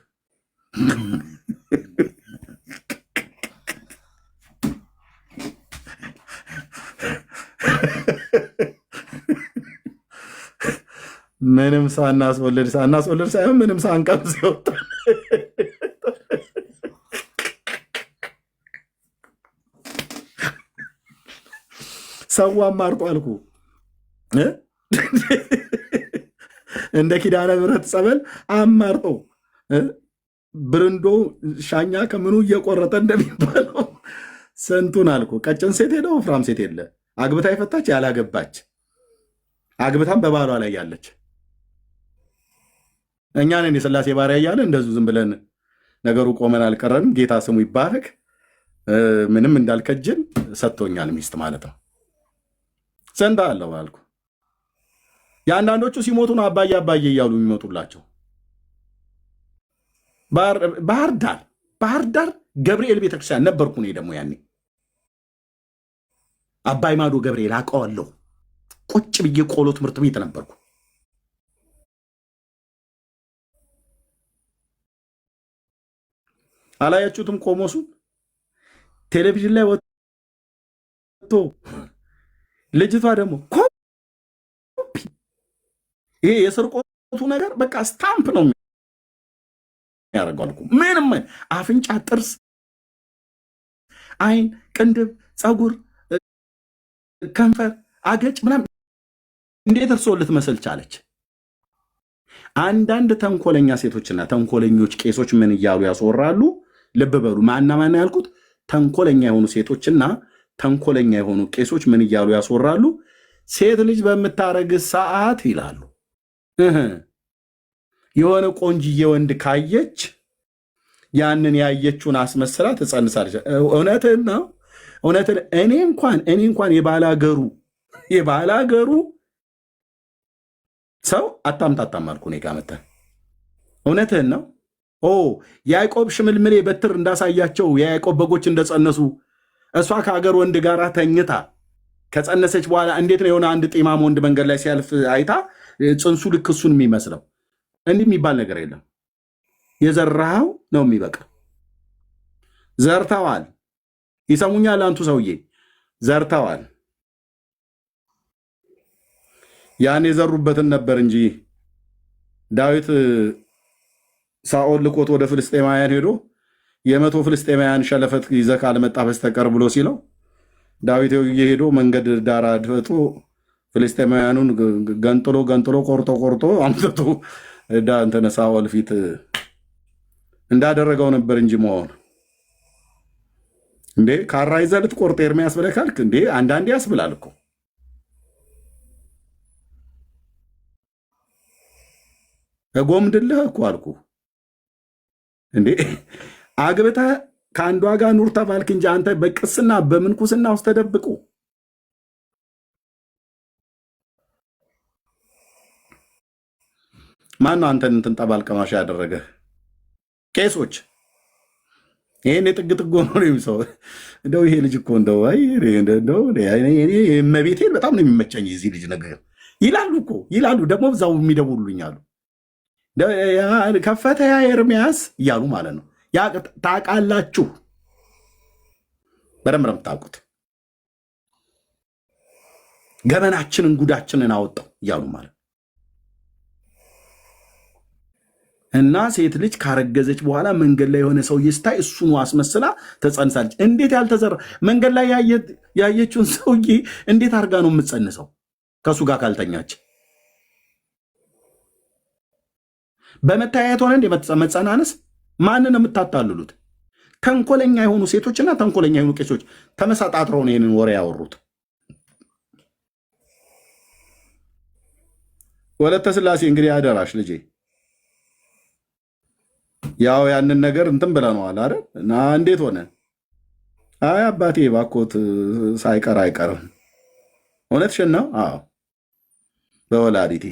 ምንም ሳናስወልድ ሳይሆን ምንም ሳንቀምስ ይወጣል። ሰው አማርጦ አልኩ እንደ ኪዳነ ምሕረት ጸበል አማርጦ ብርንዶ ሻኛ ከምኑ እየቆረጠ እንደሚባለው ስንቱን አልኩ። ቀጭን ሴት ሄደ፣ ወፍራም ሴት የለ፣ አግብታ የፈታች ያላገባች፣ አግብታም በባሏ ላይ ያለች እኛንን የሥላሴ ባሪያ እያለ እንደዚሁ ዝም ብለን ነገሩ ቆመን አልቀረንም። ጌታ ስሙ ይባረክ። ምንም እንዳልከጅል ሰጥቶኛል ሚስት ማለት ነው። ዘንዳ አለው አልኩ። የአንዳንዶቹ ሲሞቱ ነው አባዬ አባዬ እያሉ የሚመጡላቸው። ባህር ዳር ገብርኤል ቤተክርስቲያን ነበርኩ እኔ ደግሞ ያኔ። አባይ ማዶ ገብርኤል አውቀዋለሁ። ቁጭ ብዬ ቆሎ ትምህርት ቤት ነበርኩ። አላያችሁትም? ቆሞሱ ቴሌቪዥን ላይ ወጥቶ ልጅቷ ደግሞ ኮፒ። ይሄ የስርቆቱ ነገር በቃ ስታምፕ ነው የሚያደርገው። ምንም አፍንጫ፣ ጥርስ፣ አይን፣ ቅንድብ፣ ፀጉር፣ ከንፈር፣ አገጭ ምናምን እንዴት እርሶ ልትመስል ቻለች? አንዳንድ ተንኮለኛ ሴቶችና ተንኮለኞች ቄሶች ምን እያሉ ያስወራሉ? ልብ በሉ። ማና ማና ያልኩት ተንኮለኛ የሆኑ ሴቶችና ተንኮለኛ የሆኑ ቄሶች ምን እያሉ ያስወራሉ? ሴት ልጅ በምታረግዝ ሰዓት ይላሉ የሆነ ቆንጅዬ ወንድ ካየች ያንን ያየችውን አስመስላ ትጸንሳለች። እውነትን ነው፣ እውነትን። እኔ እንኳን የባላገሩ ሰው አታምታታም አልኩ። እኔ ጋር መተህ እውነትህን ነው። ያዕቆብ ሽምልምሌ በትር እንዳሳያቸው የያዕቆብ በጎች እንደጸነሱ እሷ ከሀገር ወንድ ጋር ተኝታ ከጸነሰች በኋላ እንዴት ነው የሆነ አንድ ጤማም ወንድ መንገድ ላይ ሲያልፍ አይታ ጽንሱ ልክ እሱን የሚመስለው? እንዲህ የሚባል ነገር የለም። የዘራኸው ነው የሚበቅለው። ዘርተዋል። ይሰሙኛል? አንቱ ሰውዬ ዘርተዋል። ያን የዘሩበትን ነበር እንጂ ዳዊት ሳኦል ልኮት ወደ ፍልስጤማውያን ሄዶ 100 ፍልስጤማውያን ሸለፈት ይዘህ ካልመጣ በስተቀር ብሎ ሲለው ዳዊት ሄዶ መንገድ ዳር አድፍጦ ፍልስጤማውያኑን ገንጥሎ ቆርጦ አምጥቶ እንትን ሳኦል ፊት እንዳደረገው ነበር እንጂ መሆን እንዴ ካራ ይዘህ ልትቆርጥ ኤርምያስ ብለህ ካልክ እንዴ አንዳንዴ ያስብላል እኮ። እጎምድልህ እኮ አልኩ እንዴ። አግብተህ ከአንዷ ጋር ኑር ተባልክ እንጂ አንተ በቅስና በምንኩስና ውስጥ ተደብቁ። ማነው አንተን እንትን ጠባል ቀማሽ ያደረገህ? ቄሶች ይሄን የጥግ ሆኖ ነው የሚሰው። እንደው ይሄ ልጅ እኮ እንደው እመቤቴን በጣም ነው የሚመቸኝ የዚህ ልጅ ነገር ይላሉ። ደግሞ ብዛው የሚደውሉልኛሉ ከፈተ ያ ኤርምያስ እያሉ ማለት ነው። ታውቃላችሁ፣ በደንብ ነው የምታውቁት። ገበናችንን ጉዳችንን አወጣው እያሉ ማለት ነው። እና ሴት ልጅ ካረገዘች በኋላ መንገድ ላይ የሆነ ሰውዬ ስታይ እሱኑ አስመስላ ተጸንሳለች። እንዴት ያልተዘራ መንገድ ላይ ያየችውን ሰውዬ እንዴት አድርጋ ነው የምትጸንሰው? ከእሱ ጋር ካልተኛች በመታየት ሆነ እንደ መጸናነስ። ማንን የምታታልሉት? ተንኮለኛ የሆኑ ሴቶችና ተንኮለኛ የሆኑ ቄሶች ተመሳጣጥረው ነው ይህንን ወሬ ያወሩት። ወለተ ስላሴ እንግዲህ አደራሽ ልጄ፣ ያው ያንን ነገር እንትን ብለነዋል አይደል? እና እንዴት ሆነ? አይ አባቴ ባኮት ሳይቀር አይቀርም። እውነትሽን ነው። አዎ በወላዲቴ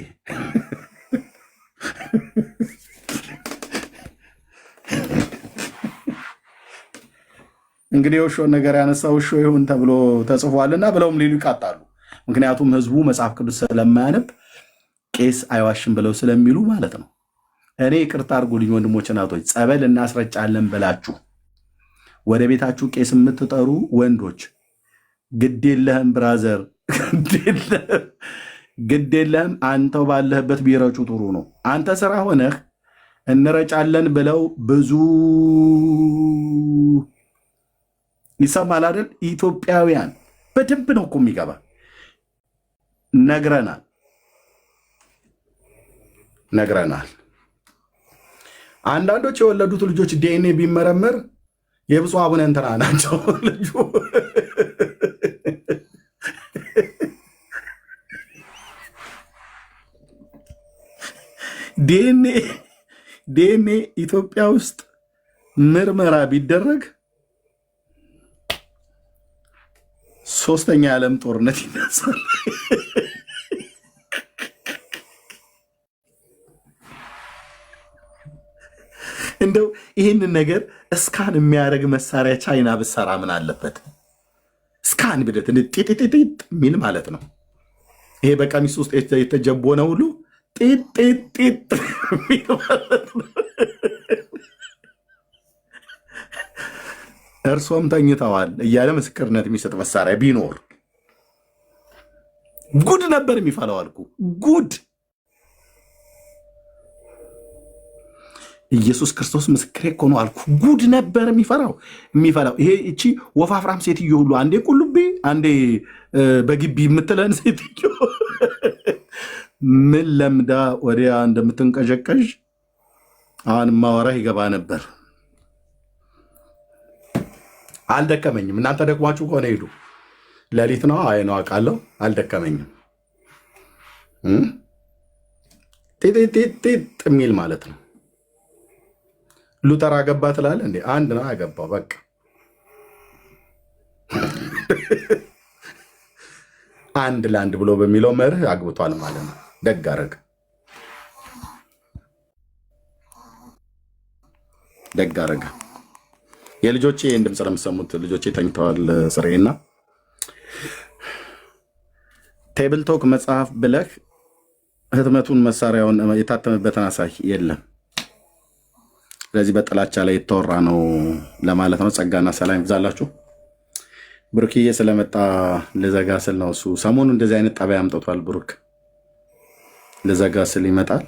እንግዲህ የውሾን ነገር ያነሳ ውሾ ይሁን ተብሎ ተጽፏልና ብለውም ሊሉ ይቃጣሉ። ምክንያቱም ህዝቡ መጽሐፍ ቅዱስ ስለማያነብ ቄስ አይዋሽም ብለው ስለሚሉ ማለት ነው። እኔ ይቅርታ አድርጉልኝ ወንድሞች እናቶች፣ ጸበል እናስረጫለን ብላችሁ ወደ ቤታችሁ ቄስ የምትጠሩ ወንዶች ግድ የለህም ብራዘር፣ ግድ የለህም። አንተው ባለህበት ቢረጩ ጥሩ ነው። አንተ ስራ ሆነህ እንረጫለን ብለው ብዙ ይሰማል አይደል? ኢትዮጵያውያን በደንብ ነው እኮ የሚገባ። ነግረናል። አንዳንዶች የወለዱት ልጆች ዲኤንኤ ቢመረመር የብፁዕ አቡነ እንትና ናቸው ልጁ። ዲኤንኤ ኢትዮጵያ ውስጥ ምርመራ ቢደረግ 3ኛ የዓለም ጦርነት ይነሳል። እንደው ይህንን ነገር እስካን የሚያደርግ መሳሪያ ቻይና ብሰራ ምን አለበት? እስካን ብደት ጢጢጢጥ የሚል ማለት ነው። ይሄ በቀሚስ ውስጥ የተጀቦነ ሁሉ ጢጥ ጢጥ ጢጥ የሚል ማለት ነው። እርሶም ተኝተዋል እያለ ምስክርነት የሚሰጥ መሳሪያ ቢኖር ጉድ ነበር የሚፈላው አልኩ። ጉድ ኢየሱስ ክርስቶስ ምስክሬ እኮ ነው አልኩ። ጉድ ነበር የሚፈላው። ይሄ እቺ ወፋፍራም ሴትዮ ሁሉ አንዴ ቁልቢ አንዴ በግቢ የምትለን ሴትዮ ምን ለምዳ ወዲያ እንደምትንቀዠቀዥ አሁን ማወራ ይገባ ነበር። አልደከመኝም። እናንተ ደክሟችሁ ከሆነ ሄዱ። ሌሊት ነው። አይ ነው አውቃለሁ። አልደከመኝም። ጤጤጤጤጥ የሚል ማለት ነው። ሉተር አገባ ትላለህ እንዴ? አንድ ነው አገባው። በቃ አንድ ለአንድ ብሎ በሚለው መርህ አግብቷል ማለት ነው። ደግ አደረገ። ደግ አደረገ። የልጆቼ ድምፅ ለምሰሙት ልጆቼ ተኝተዋል። ስሬና ቴብል ቶክ መጽሐፍ ብለህ ህትመቱን መሳሪያውን የታተመበትን አሳይ። የለም። ስለዚህ በጥላቻ ላይ የተወራ ነው ለማለት ነው። ጸጋና ሰላም ይብዛላችሁ። ብሩክዬ ስለመጣ ልዘጋ ስል ነው። እሱ ሰሞኑ እንደዚህ አይነት ጠባይ አምጥቷል። ብሩክ ልዘጋ ስል ይመጣል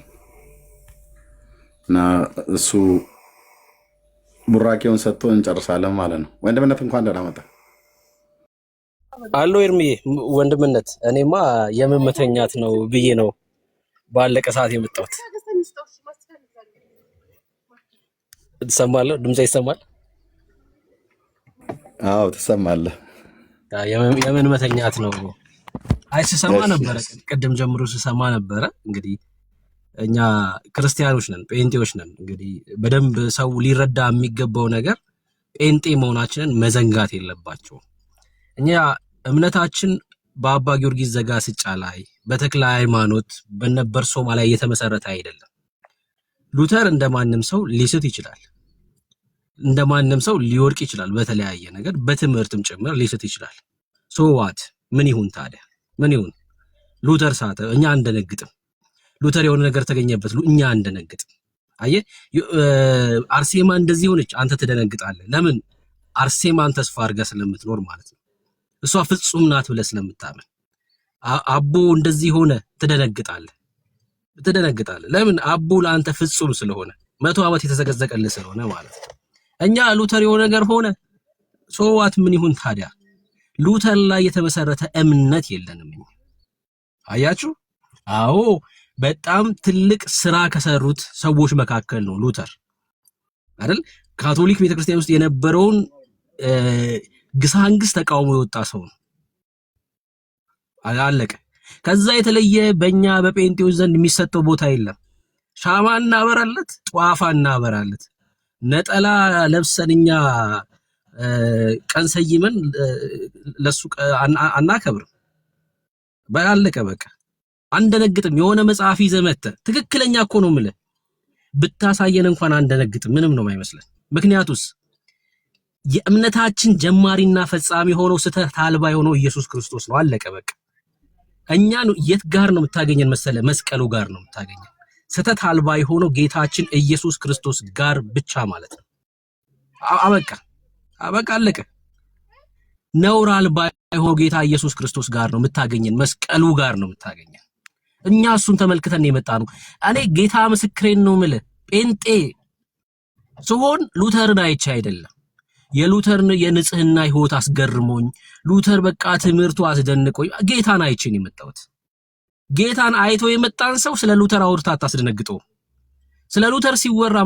እና እሱ ቡራኬውን ሰጥቶ እንጨርሳለን ማለት ነው። ወንድምነት እንኳን ደህና መጣ። አሎ ኤርሚዬ ወንድምነት፣ እኔማ የመመተኛት ነው ብዬ ነው ባለቀ ሰዓት የመጣሁት። ትሰማለህ? ድምጼ ይሰማል? አዎ ትሰማለህ። የምን መተኛት ነው? አይ ስሰማ ነበረ፣ ቅድም ጀምሮ ስሰማ ነበረ። እንግዲህ እኛ ክርስቲያኖች ነን፣ ጴንጤዎች ነን። እንግዲህ በደንብ ሰው ሊረዳ የሚገባው ነገር ጴንጤ መሆናችንን መዘንጋት የለባቸውም። እኛ እምነታችን በአባ ጊዮርጊስ ዘጋስጫ ላይ በተክለ ሃይማኖት በነበርሶማ ላይ የተመሰረተ አይደለም። ሉተር እንደማንም ሰው ሊስት ይችላል፣ እንደማንም ሰው ሊወድቅ ይችላል። በተለያየ ነገር በትምህርትም ጭምር ሊስት ይችላል። ሶዋት ምን ይሁን ታዲያ? ምን ይሁን? ሉተር ሳተ፣ እኛ አንደነግጥም። ሉተር የሆነ ነገር ተገኘበት፣ እኛ አንደነግጥም። አየህ፣ አርሴማ እንደዚህ ሆነች፣ አንተ ትደነግጣለህ። ለምን? አርሴማን ተስፋ አድርገህ ስለምትኖር ማለት ነው። እሷ ፍጹም ናት ብለህ ስለምታምን። አቦ እንደዚህ ሆነ፣ ትደነግጣለህ። ለምን? አቦ ለአንተ ፍጹም ስለሆነ 100 ዓመት የተዘቀዘቀልህ ስለሆነ ማለት ነው። እኛ ሉተር የሆነ ነገር ሆነ ሶዋት ምን ይሁን ታዲያ? ሉተር ላይ የተመሰረተ እምነት የለንም እኛ። አያችሁ? አዎ በጣም ትልቅ ስራ ከሰሩት ሰዎች መካከል ነው ሉተር አይደል? ካቶሊክ ቤተክርስቲያን ውስጥ የነበረውን ግሳንግስ ተቃውሞ የወጣ ሰው ነው። አላለቀ። ከዛ የተለየ በእኛ በጴንጤዎች ዘንድ የሚሰጠው ቦታ የለም። ሻማ እናበራለት፣ ጧፋ እናበራለት፣ ነጠላ ለብሰን እኛ ቀን ሰይመን ለሱ አናከብርም። ባላለቀ በቃ አንደነግጥም። የሆነ መጽሐፍ ይዘህ መተህ ትክክለኛ እኮ ነው የምልህ ብታሳየን እንኳን አንደነግጥም። ምንም ነው የማይመስለን። ምክንያቱስ የእምነታችን ጀማሪና ፈጻሚ ሆኖ ስህተት አልባ የሆነው ኢየሱስ ክርስቶስ ነው። አለቀ በቃ። እኛን የት ጋር ነው የምታገኘን መሰለ? መስቀሉ ጋር ነው የምታገኘን። ስህተት አልባ የሆነው ጌታችን ኢየሱስ ክርስቶስ ጋር ብቻ ማለት ነው። አበቃ አለቀ። ነውር አልባ የሆነው ጌታ ኢየሱስ ክርስቶስ ጋር ነው የምታገኘን፣ መስቀሉ ጋር ነው የምታገኘን። እኛ እሱን ተመልክተን የመጣ ነው። እኔ ጌታ ምስክሬን ነው የምልህ፣ ጴንጤ ስሆን ሉተርን አይቼ አይደለም። የሉተርን የንጽህና ህይወት አስገርሞኝ፣ ሉተር በቃ ትምህርቱ አስደንቆኝ ጌታን አይቼ ነው የመጣሁት። ጌታን አይቶ የመጣን ሰው ስለ ሉተር አውርታ አታስደነግጠው። ስለ ሉተር ሲወራ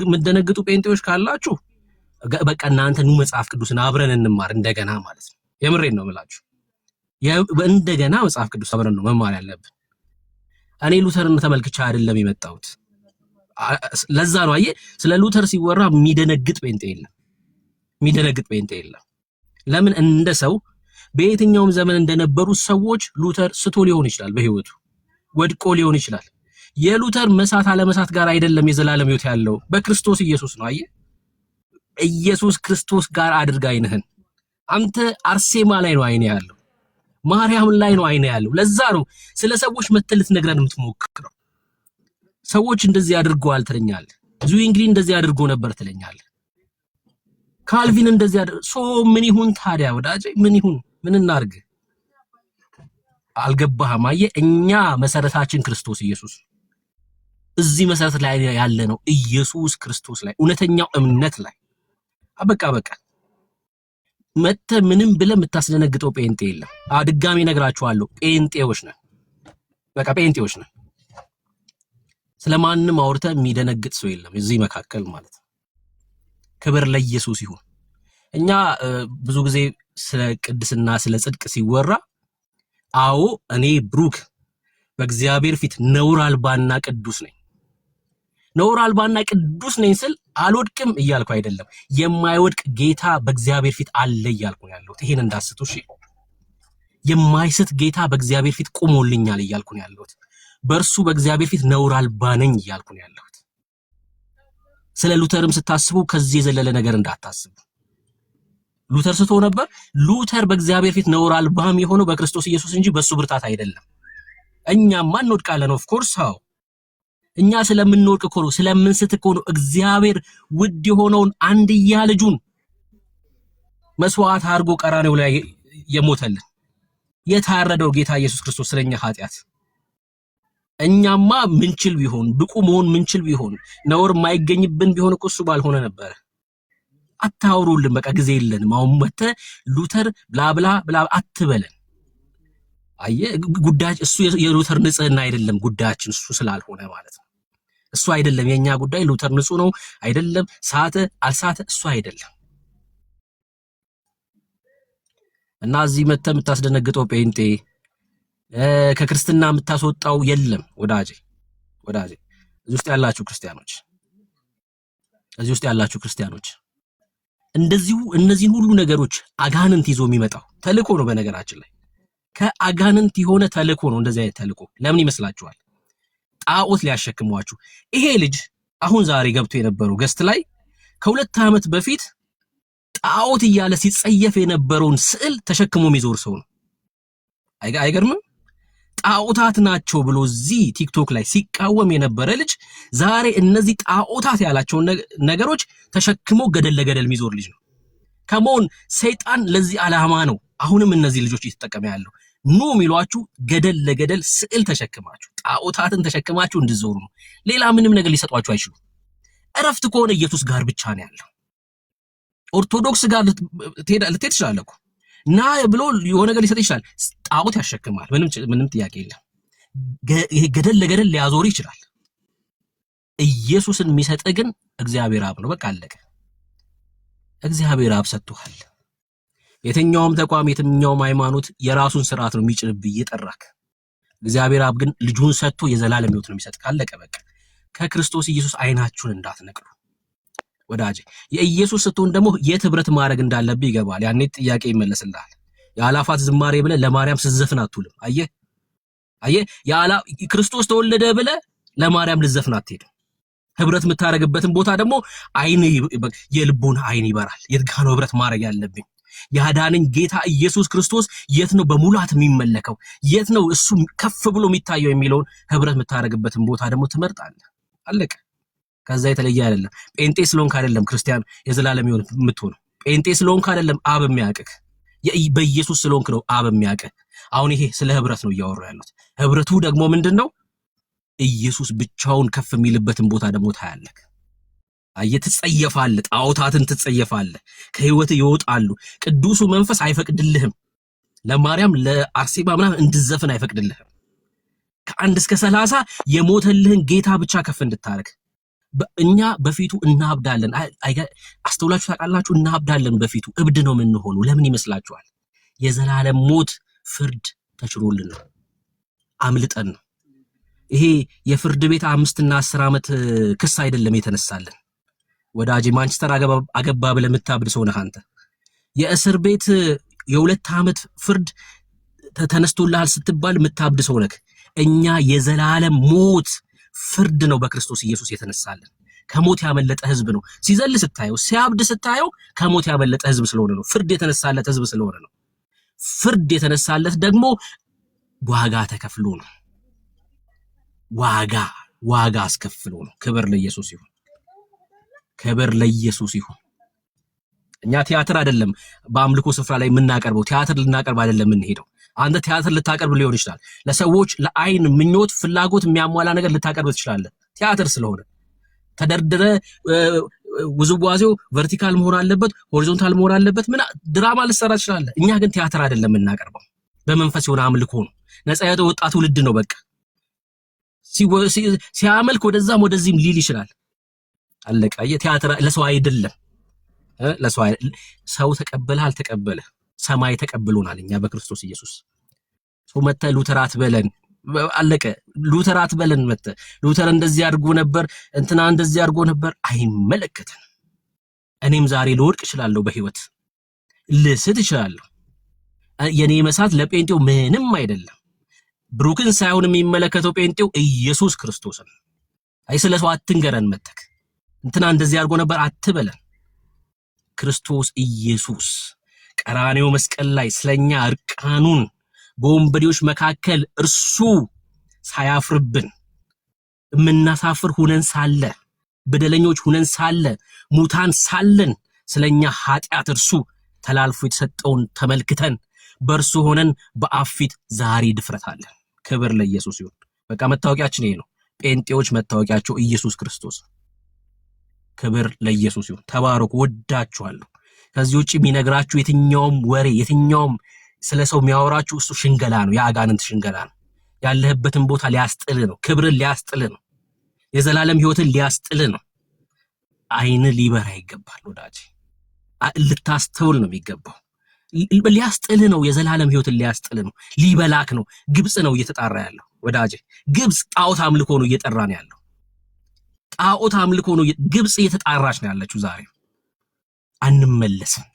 የምትደነግጡ ጴንጤዎች ካላችሁ በቃ እናንተ ኑ መጽሐፍ ቅዱስን አብረን እንማር እንደገና ማለት ነው። የምሬን ነው የምላችሁ። እንደገና መጽሐፍ ቅዱስ አብረን ነው መማር ያለብን። እኔ ሉተርን ተመልክቻ አይደለም የመጣሁት። ለዛ ነው አየህ፣ ስለ ሉተር ሲወራ የሚደነግጥ ጴንጤ የለም። ለምን? እንደ ሰው በየትኛውም ዘመን እንደነበሩ ሰዎች ሉተር ስቶ ሊሆን ይችላል፣ በህይወቱ ወድቆ ሊሆን ይችላል። የሉተር መሳት አለመሳት ጋር አይደለም የዘላለም ህይወት ያለው በክርስቶስ ኢየሱስ ነው። አየህ፣ ኢየሱስ ክርስቶስ ጋር አድርጋ አይንህን። አንተ አርሴማ ላይ ነው አይኔ ያለው። ማርያም ላይ ነው አይነ ያለው። ለዛ ነው ስለ ሰዎች መተልት ነግረን የምትሞክረው። ሰዎች እንደዚህ አድርገዋል ትለኛለህ። ዙዊንግሊ እንደዚህ አድርጎ ነበር ትለኛለህ። ካልቪን እንደዚህ ምን ይሁን ታዲያ ወዳጄ? ምን ይሁን? ምን እናርግ? አልገባህም? አየህ፣ እኛ መሰረታችን ክርስቶስ ኢየሱስ። እዚህ መሰረት ላይ ያለ ነው ኢየሱስ ክርስቶስ ላይ፣ እውነተኛው እምነት ላይ። በቃ መተ ምንም ብለህ የምታስደነግጠው ጴንጤ የለም። ድጋሚ ነግራችኋለሁ፣ ጴንጤዎች ነን። በቃ ጴንጤዎች ነን። ስለማንም አውርተህ የሚደነግጥ ሰው የለም እዚህ መካከል ማለት ነው። ክብር ለኢየሱስ ይሁን። እኛ ብዙ ጊዜ ስለ ቅድስና ስለ ጽድቅ ሲወራ አዎ እኔ ብሩክ በእግዚአብሔር ፊት ነውር አልባና ቅዱስ ነኝ። ነውር አልባና ቅዱስ ነኝ ስል አልወድቅም እያልኩ አይደለም። የማይወድቅ ጌታ በእግዚአብሔር ፊት አለ እያልኩ ነው ያለሁት። ይሄን እንዳስቱ እሺ። የማይስት ጌታ በእግዚአብሔር ፊት ቆሞልኛል እያልኩ ነው ያለሁት። በእርሱ በእግዚአብሔር ፊት ነውር አልባ ነኝ እያልኩ ነው ያለሁት። ስለ ሉተርም ስታስቡ ከዚህ የዘለለ ነገር እንዳታስቡ። ሉተር ስቶ ነበር። ሉተር በእግዚአብሔር ፊት ነውር አልባም የሆነው በክርስቶስ ኢየሱስ እንጂ በሱ ብርታት አይደለም። እኛማ እንወድቃለን። ኦፍ ኮርስ አዎ፣ እኛ ስለምንወድቅ እኮ ነው፣ ስለምንስት እኮ ነው እግዚአብሔር ውድ የሆነውን አንድያ ልጁን መስዋዕት አድርጎ ቀራንዮ ላይ የሞተልን የታረደው ጌታ ኢየሱስ ክርስቶስ ስለኛ ኃጢአት። እኛማ ምንችል ቢሆን ብቁ መሆን ምንችል ቢሆን ነውር ማይገኝብን ቢሆን እኮ እሱ ባልሆነ ነበር። አታውሩልን፣ በቃ ጊዜ የለንም። አሁን መተ ሉተር ብላብላ ብላ አትበለን። አየህ ጉዳይ እሱ የሉተር ንጽህና አይደለም ጉዳያችን፣ እሱ ስላልሆነ ማለት ነው። እሱ አይደለም የኛ ጉዳይ። ሉተር ንጹህ ነው አይደለም፣ ሳተ አልሳተ እሱ አይደለም። እና እዚህ መተ የምታስደነግጠው ጴንጤ ከክርስትና የምታስወጣው የለም ወዳጄ። እዚህ ውስጥ ያላችሁ ክርስቲያኖች እንደዚሁ እነዚህን ሁሉ ነገሮች አጋንንት ይዞ የሚመጣው ተልእኮ ነው። በነገራችን ላይ ከአጋንንት የሆነ ተልእኮ ነው። እንደዚህ አይነት ተልእኮ ለምን ይመስላችኋል? ጣዖት ሊያሸክሟችሁ። ይሄ ልጅ አሁን ዛሬ ገብቶ የነበረው ገስት ላይ ከ2 ዓመት በፊት ጣዖት እያለ ሲጸየፍ የነበረውን ስዕል ተሸክሞ የሚዞር ሰው ነው። አይገርምም? ጣዖታት ናቸው ብሎ እዚህ ቲክቶክ ላይ ሲቃወም የነበረ ልጅ ዛሬ እነዚህ ጣዖታት ያላቸውን ነገሮች ተሸክሞ ገደል ለገደል የሚዞር ልጅ ነው። ከመሆን ሰይጣን ለዚህ ዓላማ ነው አሁንም እነዚህ ልጆች እየተጠቀመ ያለው። ኑ የሚሏችሁ ገደል ለገደል ስዕል ተሸክማችሁ ጣዖታትን ተሸክማችሁ እንድትዞሩ ነው። ሌላ ምንም ነገር ሊሰጧችሁ አይችሉም። እረፍት ከሆነ ኢየሱስ ጋር ብቻ ነው ያለው። ኦርቶዶክስ ጋር ልትሄድ ትችላለህ እኮ ና ብሎ የሆነ ነገር ሊሰጥ ይችላል። ጣዖት ያሸክማል። ምንም ጥያቄ የለም። ይሄ ገደል ለገደል ሊያዞር ይችላል። ኢየሱስን የሚሰጥ ግን እግዚአብሔር አብ ነው። በቃ አለቀ። እግዚአብሔር አብ ሰጥቷል። የትኛውም ተቋም የትኛውም ሃይማኖት የራሱን ስርዓት ነው የሚጭንብህ እየጠራክ። እግዚአብሔር አብ ግን ልጁን ሰጥቶ የዘላለም ሕይወት ነው የሚሰጥ። ካለቀ በቃ። ከክርስቶስ ኢየሱስ አይናችሁን እንዳትነቅሉ ወዳጄ። የኢየሱስ ስትሆን ደግሞ የት ህብረት ማድረግ እንዳለብህ ይገባል። ያኔ ጥያቄ ይመለስልሃል። የአላፋት ዝማሬ ብለህ ለማርያም ስትዘፍን አትውልም። አየህ ክርስቶስ ተወለደ ብለህ ለማርያም ልትዘፍን አትሄድም። ህብረት የምታረግበትን ቦታ ደግሞ የልቦና አይን ይበራል። የት ጋር ነው ህብረት ማድረግ ያለብኝ? ያዳነኝ ጌታ ኢየሱስ ክርስቶስ የት ነው በሙላት የሚመለከው? የት ነው እሱ ከፍ ብሎ የሚታየው የሚለውን ህብረት የምታረግበትን ቦታ ደግሞ ትመርጣለህ። አለቀ። ከዛ የተለየ አይደለም። ጴንጤ ስለሆንክ አይደለም ክርስቲያን የዘላለም ሕይወት የምትሆነው። ጴንጤ ስለሆንክ አይደለም አብ የሚያውቅህ። በኢየሱስ ስለሆንክ ነው አብ የሚያውቅህ። አሁን ይሄ ስለ ህብረት ነው እያወራሁ ያለሁት። ህብረቱ ደግሞ ምንድነው? ኢየሱስ ብቻውን ከፍ የሚልበትን ቦታ ደግሞ ታያለህ። ትጸየፋለህ፣ ጣዖታትን ትጸየፋለህ፣ ከህይወት ይወጣሉ። ቅዱሱ መንፈስ አይፈቅድልህም። ለማርያም ለአርሴማ ምናምን እንድዘፍን አይፈቅድልህም። ከ1 እስከ 30 የሞተልህን ጌታ ብቻ ከፍ እንድታረግ። እኛ በፊቱ እናብዳለን። አስተውላችሁ ታውቃላችሁ? እናብዳለን በፊቱ። እብድ ነው የምንሆነው። ለምን ይመስላችኋል? የዘላለም ሞት ፍርድ ተችሮልን ነው፣ አምልጠን ነው። ይሄ የፍርድ ቤት 5 እና 10 ዓመት ክስ አይደለም የተነሳልን ወዳጄ። ማንቸስተር አገባ ብለህ የምታብድ ሰው ነህ አንተ። የእስር ቤት የ2 ዓመት ፍርድ ተነስቶልሃል ስትባል የምታብድ ሰው ነህ። እኛ የዘላለም ሞት ፍርድ ነው በክርስቶስ ኢየሱስ የተነሳልን። ከሞት ያመለጠ ህዝብ ነው። ሲዘል ስታየው፣ ሲያብድ ስታየው ከሞት ያመለጠ ህዝብ ስለሆነ ነው። ፍርድ የተነሳለት ህዝብ ስለሆነ ነው። ፍርድ የተነሳለት ደግሞ ዋጋ ተከፍሎ ነው። ዋጋ አስከፍሎ ነው። ክብር ለኢየሱስ ይሁን። ክብር ለኢየሱስ ይሁን። እኛ ቲያትር አይደለም በአምልኮ ስፍራ ላይ የምናቀርበው። ቲያትር ልናቀርብ አይደለም የምንሄደው። አንተ ቲያትር ልታቀርብ ሊሆን ይችላል። ለሰዎች ለአይን ምኞት ፍላጎት የሚያሟላ ነገር ልታቀርብ ትችላለህ። ቲያትር ስለሆነ ተደርድረ ውዝዋዜው ቨርቲካል መሆን አለበት፣ ሆሪዞንታል መሆን አለበት። ምን ድራማ ልሰራ ትችላለህ። እኛ ግን ቲያትር አይደለም የምናቀርበው። በመንፈስ የሆነ አምልኮ ነው። ነፃ የወጣ ትውልድ ነው። በቃ ሲያመልክ ወደዛም ወደዚህም ሊል ይችላል። አለቀ። የቲያትር ለሰው አይደለም። ሰው ተቀበለ አልተቀበለ ሰማይ ተቀብሎናል። እኛ በክርስቶስ ኢየሱስ ሰው መተ ሉተር አትበለን። አለቀ። ሉተር አትበለን። መተ ሉተር እንደዚህ አድርጎ ነበር፣ እንትና እንደዚህ አድርጎ ነበር። አይመለከተንም። እኔም ዛሬ ልወድቅ እችላለሁ፣ በህይወት ልስት እችላለሁ። የኔ መሳት ለጴንጤው ምንም አይደለም። ብሩክን ሳይሆን የሚመለከተው ጴንጤው ኢየሱስ ክርስቶስን። ስለሰው አትንገረን። መተክ እንትና እንደዚህ አድርጎ ነበር አትበለን። ክርስቶስ ኢየሱስ ቀራንዮ መስቀል ላይ ስለኛ እርቃኑን በወንበዴዎች መካከል እርሱ ሳያፍርብን የምናሳፍር ሁነን ሳለ፣ በደለኞች ሁነን ሳለ፣ ሙታን ሳለን ስለኛ ኃጢአት እርሱ ተላልፎ የተሰጠውን ተመልክተን በእርሱ ሆነን በአብ ፊት ዛሬ ድፍረት አለን። ክብር ለኢየሱስ ይሁን። በቃ መታወቂያችን ይሄ ነው። ጴንጤዎች መታወቂያቸው ኢየሱስ ክርስቶስ። ክብር ለኢየሱስ ይሁን። ተባረኩ። ወዳችኋለሁ። ከዚህ ውጪ የሚነግራችሁ የትኛውም ወሬ የትኛውም ስለ ሰው የሚያወራችሁ እሱ ሽንገላ ነው። የአጋንንት ሽንገላ ነው። ያለህበትን ቦታ ሊያስጥል ነው። ክብርን ሊያስጥል ነው። የዘላለም ህይወትን ሊያስጥል ነው። አይን ሊበራ ይገባል ወዳጅ። ልታስተውል ነው የሚገባው። ሊያስጥል ነው። የዘላለም ህይወትን ሊያስጥል ነው። ሊበላክ ነው። ግብጽ ነው እየተጣራ ያለው ወዳጅ። ግብጽ ጣዖት አምልኮ ነው እየጠራ ነው ያለው። ጣዖት አምልኮ ነው ግብጽ እየተጣራች ነው ያለችው ዛሬ። አንመለስም።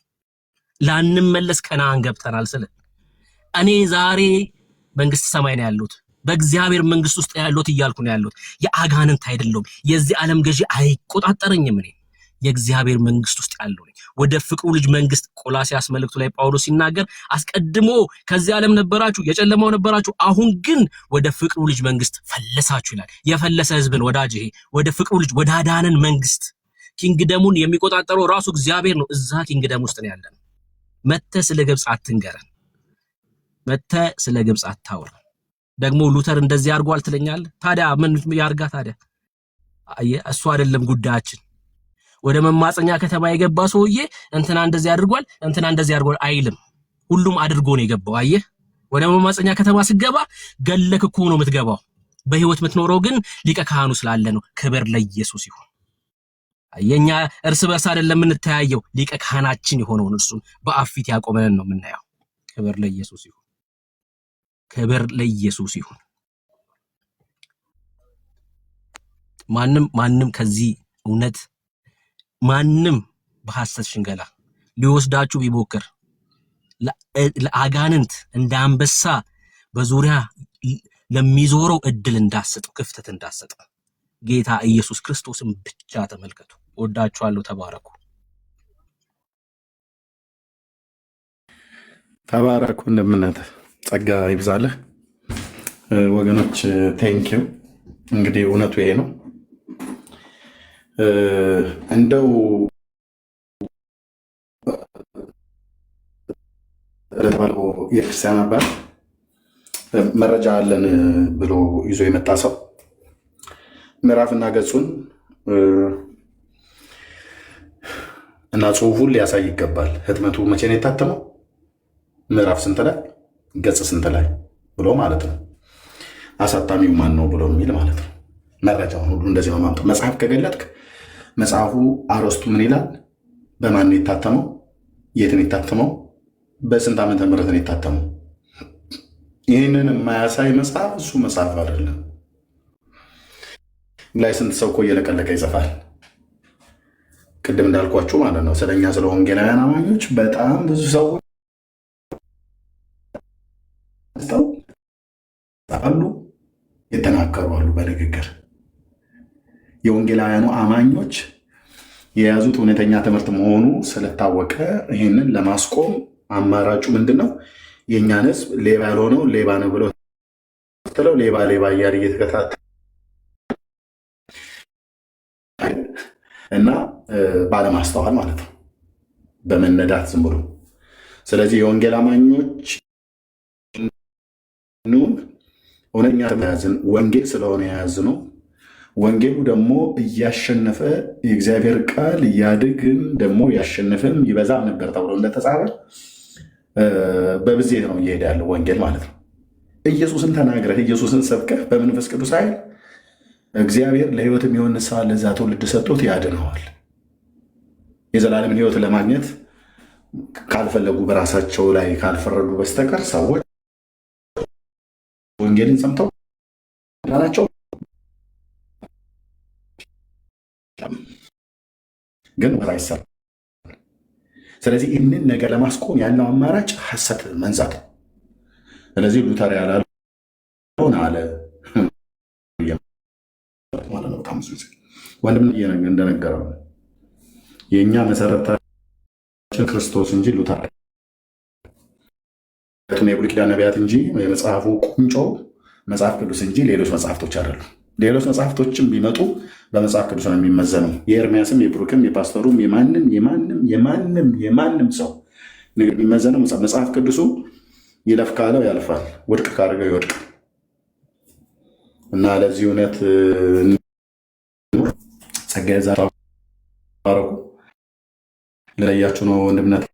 ላንመለስ ከነዓን ገብተናል። ስለ እኔ ዛሬ መንግስት ሰማይ ነው ያለሁት፣ በእግዚአብሔር መንግስት ውስጥ ያለሁት እያልኩ ነው ያለሁት። የአጋንንት አይደለሁም። የዚህ ዓለም ገዢ አይቆጣጠረኝም። እኔ የእግዚአብሔር መንግስት ውስጥ ያለው ነኝ። ወደ ፍቅሩ ልጅ መንግስት ቆላስይስ መልእክቱ ላይ ጳውሎስ ሲናገር አስቀድሞ ከዚህ ዓለም ነበራችሁ፣ የጨለማው ነበራችሁ፣ አሁን ግን ወደ ፍቅሩ ልጅ መንግስት ፈለሳችሁ ይላል። የፈለሰ ህዝብን ወዳጅ፣ ይሄ ወደ ፍቅሩ ልጅ ወደ አዳነን መንግስት ኪንግደሙን የሚቆጣጠረው ራሱ እግዚአብሔር ነው። እዛ ኪንግደም ውስጥ ነው ያለን። መተ ስለ ግብጽ አትንገረን። መተ ስለ ግብጽ አታውራ። ደግሞ ሉተር እንደዚህ አድርጓል ትለኛለህ። ታዲያ ምን ያርጋ? ታዲያ እሱ አይደለም ጉዳያችን። ወደ መማፀኛ ከተማ የገባ ሰውዬ እንትና እንደዚህ አድርጓል እንትና እንደዚህ አድርጓል አይልም። ሁሉም አድርጎ ነው የገባው። አየህ፣ ወደ መማፀኛ ከተማ ስገባ ገለክ እኮ ነው የምትገባው። በህይወት የምትኖረው ግን ሊቀ ካህኑ ስላለ ነው። ክብር ለኢየሱስ ይሁን። አየኛ፣ እርስ በርስ አይደለም የምንተያየው። ሊቀ ካህናችን የሆነውን እርሱን በአብ ፊት ያቆመን ነው የምናየው። ክብር ለኢየሱስ ይሁን። ክብር ለኢየሱስ ይሁን። ማንም ከዚህ እውነት ማንም በሐሰት ሽንገላ ሊወስዳችሁ ቢሞክር ለአጋንንት እንደ አንበሳ በዙሪያ ለሚዞረው እድል እንዳሰጠው ክፍተት እንዳሰጠው ጌታ ኢየሱስ ክርስቶስን ብቻ ተመልከቱ። ወዳችኋለሁ። ተባረኩ። ተባረኩ። እንደምናተ ጸጋ ይብዛልህ ወገኖች። ቴንኪው። እንግዲህ እውነቱ ይሄ ነው። እንደው ለተባለው የክርስቲያን አባት መረጃ አለን ብሎ ይዞ የመጣ ሰው ምዕራፍና ገጹን እና ጽሑፉን ሊያሳይ ይገባል። ህትመቱ መቼ ነው የታተመው፣ ምዕራፍ ስንት ላይ፣ ገጽ ስንት ላይ ብሎ ማለት ነው። አሳታሚው ማን ነው ብሎ የሚል ማለት ነው። መረጃውን ሁሉ እንደዚህ ነው ማምጣት። መጽሐፍ ከገለጥክ መጽሐፉ አርዕስቱ ምን ይላል፣ በማን ነው የታተመው፣ የት ነው የታተመው፣ በስንት ዓመተ ምህረት ነው የታተመው። ይህንን የማያሳይ መጽሐፍ እሱ መጽሐፍ አይደለም። ላይ ስንት ሰው እኮ እየለቀለቀ ይጽፋል። ቅድም እንዳልኳችሁ ማለት ነው ስለኛ ስለ ወንጌላውያን አማኞች በጣም ብዙ ሰዎች አሉ፣ የተናገሩ አሉ። በንግግር የወንጌላውያኑ አማኞች የያዙት እውነተኛ ትምህርት መሆኑ ስለታወቀ ይህንን ለማስቆም አማራጩ ምንድን ነው? የእኛን ህዝብ ሌባ ያልሆነው ሌባ ነው ብለው ስትለው ሌባ ሌባ እያለ እየተከታተለ እና ባለማስተዋል ማለት ነው፣ በመነዳት ዝም ብሎ። ስለዚህ የወንጌል አማኞች እውነተኛ ያዝን ወንጌል ስለሆነ የያዝነው ወንጌሉ ደግሞ እያሸነፈ የእግዚአብሔር ቃል እያድግም ደግሞ ያሸንፍም ይበዛም ነበር ተብሎ እንደተጻፈ በብዜት ነው እየሄደ ያለው ወንጌል ማለት ነው። ኢየሱስን ተናግረህ ኢየሱስን ሰብከህ በመንፈስ ቅዱስ ኃይል እግዚአብሔር ለህይወት የሚሆን ንስሐ ለዛ ትውልድ ሰጥቶት ያድነዋል። የዘላለምን ህይወት ለማግኘት ካልፈለጉ በራሳቸው ላይ ካልፈረዱ በስተቀር ሰዎች ወንጌልን ሰምተው ናቸው ግን ወራይሰር። ስለዚህ ይህንን ነገር ለማስቆም ያለው አማራጭ ሐሰት መንዛት። ስለዚህ ሉተር ያላልሆነ አለ ማለት ነው። በጣም ወንድም እንደነገረው የእኛ መሰረታችን ክርስቶስ እንጂ ሉተር የብሉይ ኪዳን ነቢያት እንጂ የመጽሐፉ ቁንጮ መጽሐፍ ቅዱስ እንጂ ሌሎች መጽሐፍቶች አይደሉም። ሌሎች መጽሐፍቶችም ቢመጡ በመጽሐፍ ቅዱስ ነው የሚመዘነው። የኤርሚያስም የብሩክም የፓስተሩም የማንም ሰው ንግድ የሚመዘነው መጽሐፍ ቅዱሱ ይለፍ ካለው ያልፋል፣ ውድቅ ካደረገው ይወድቅ እና ለዚህ እውነት ጸጋ ይዛ ለያችሁ ነው ወንድምነት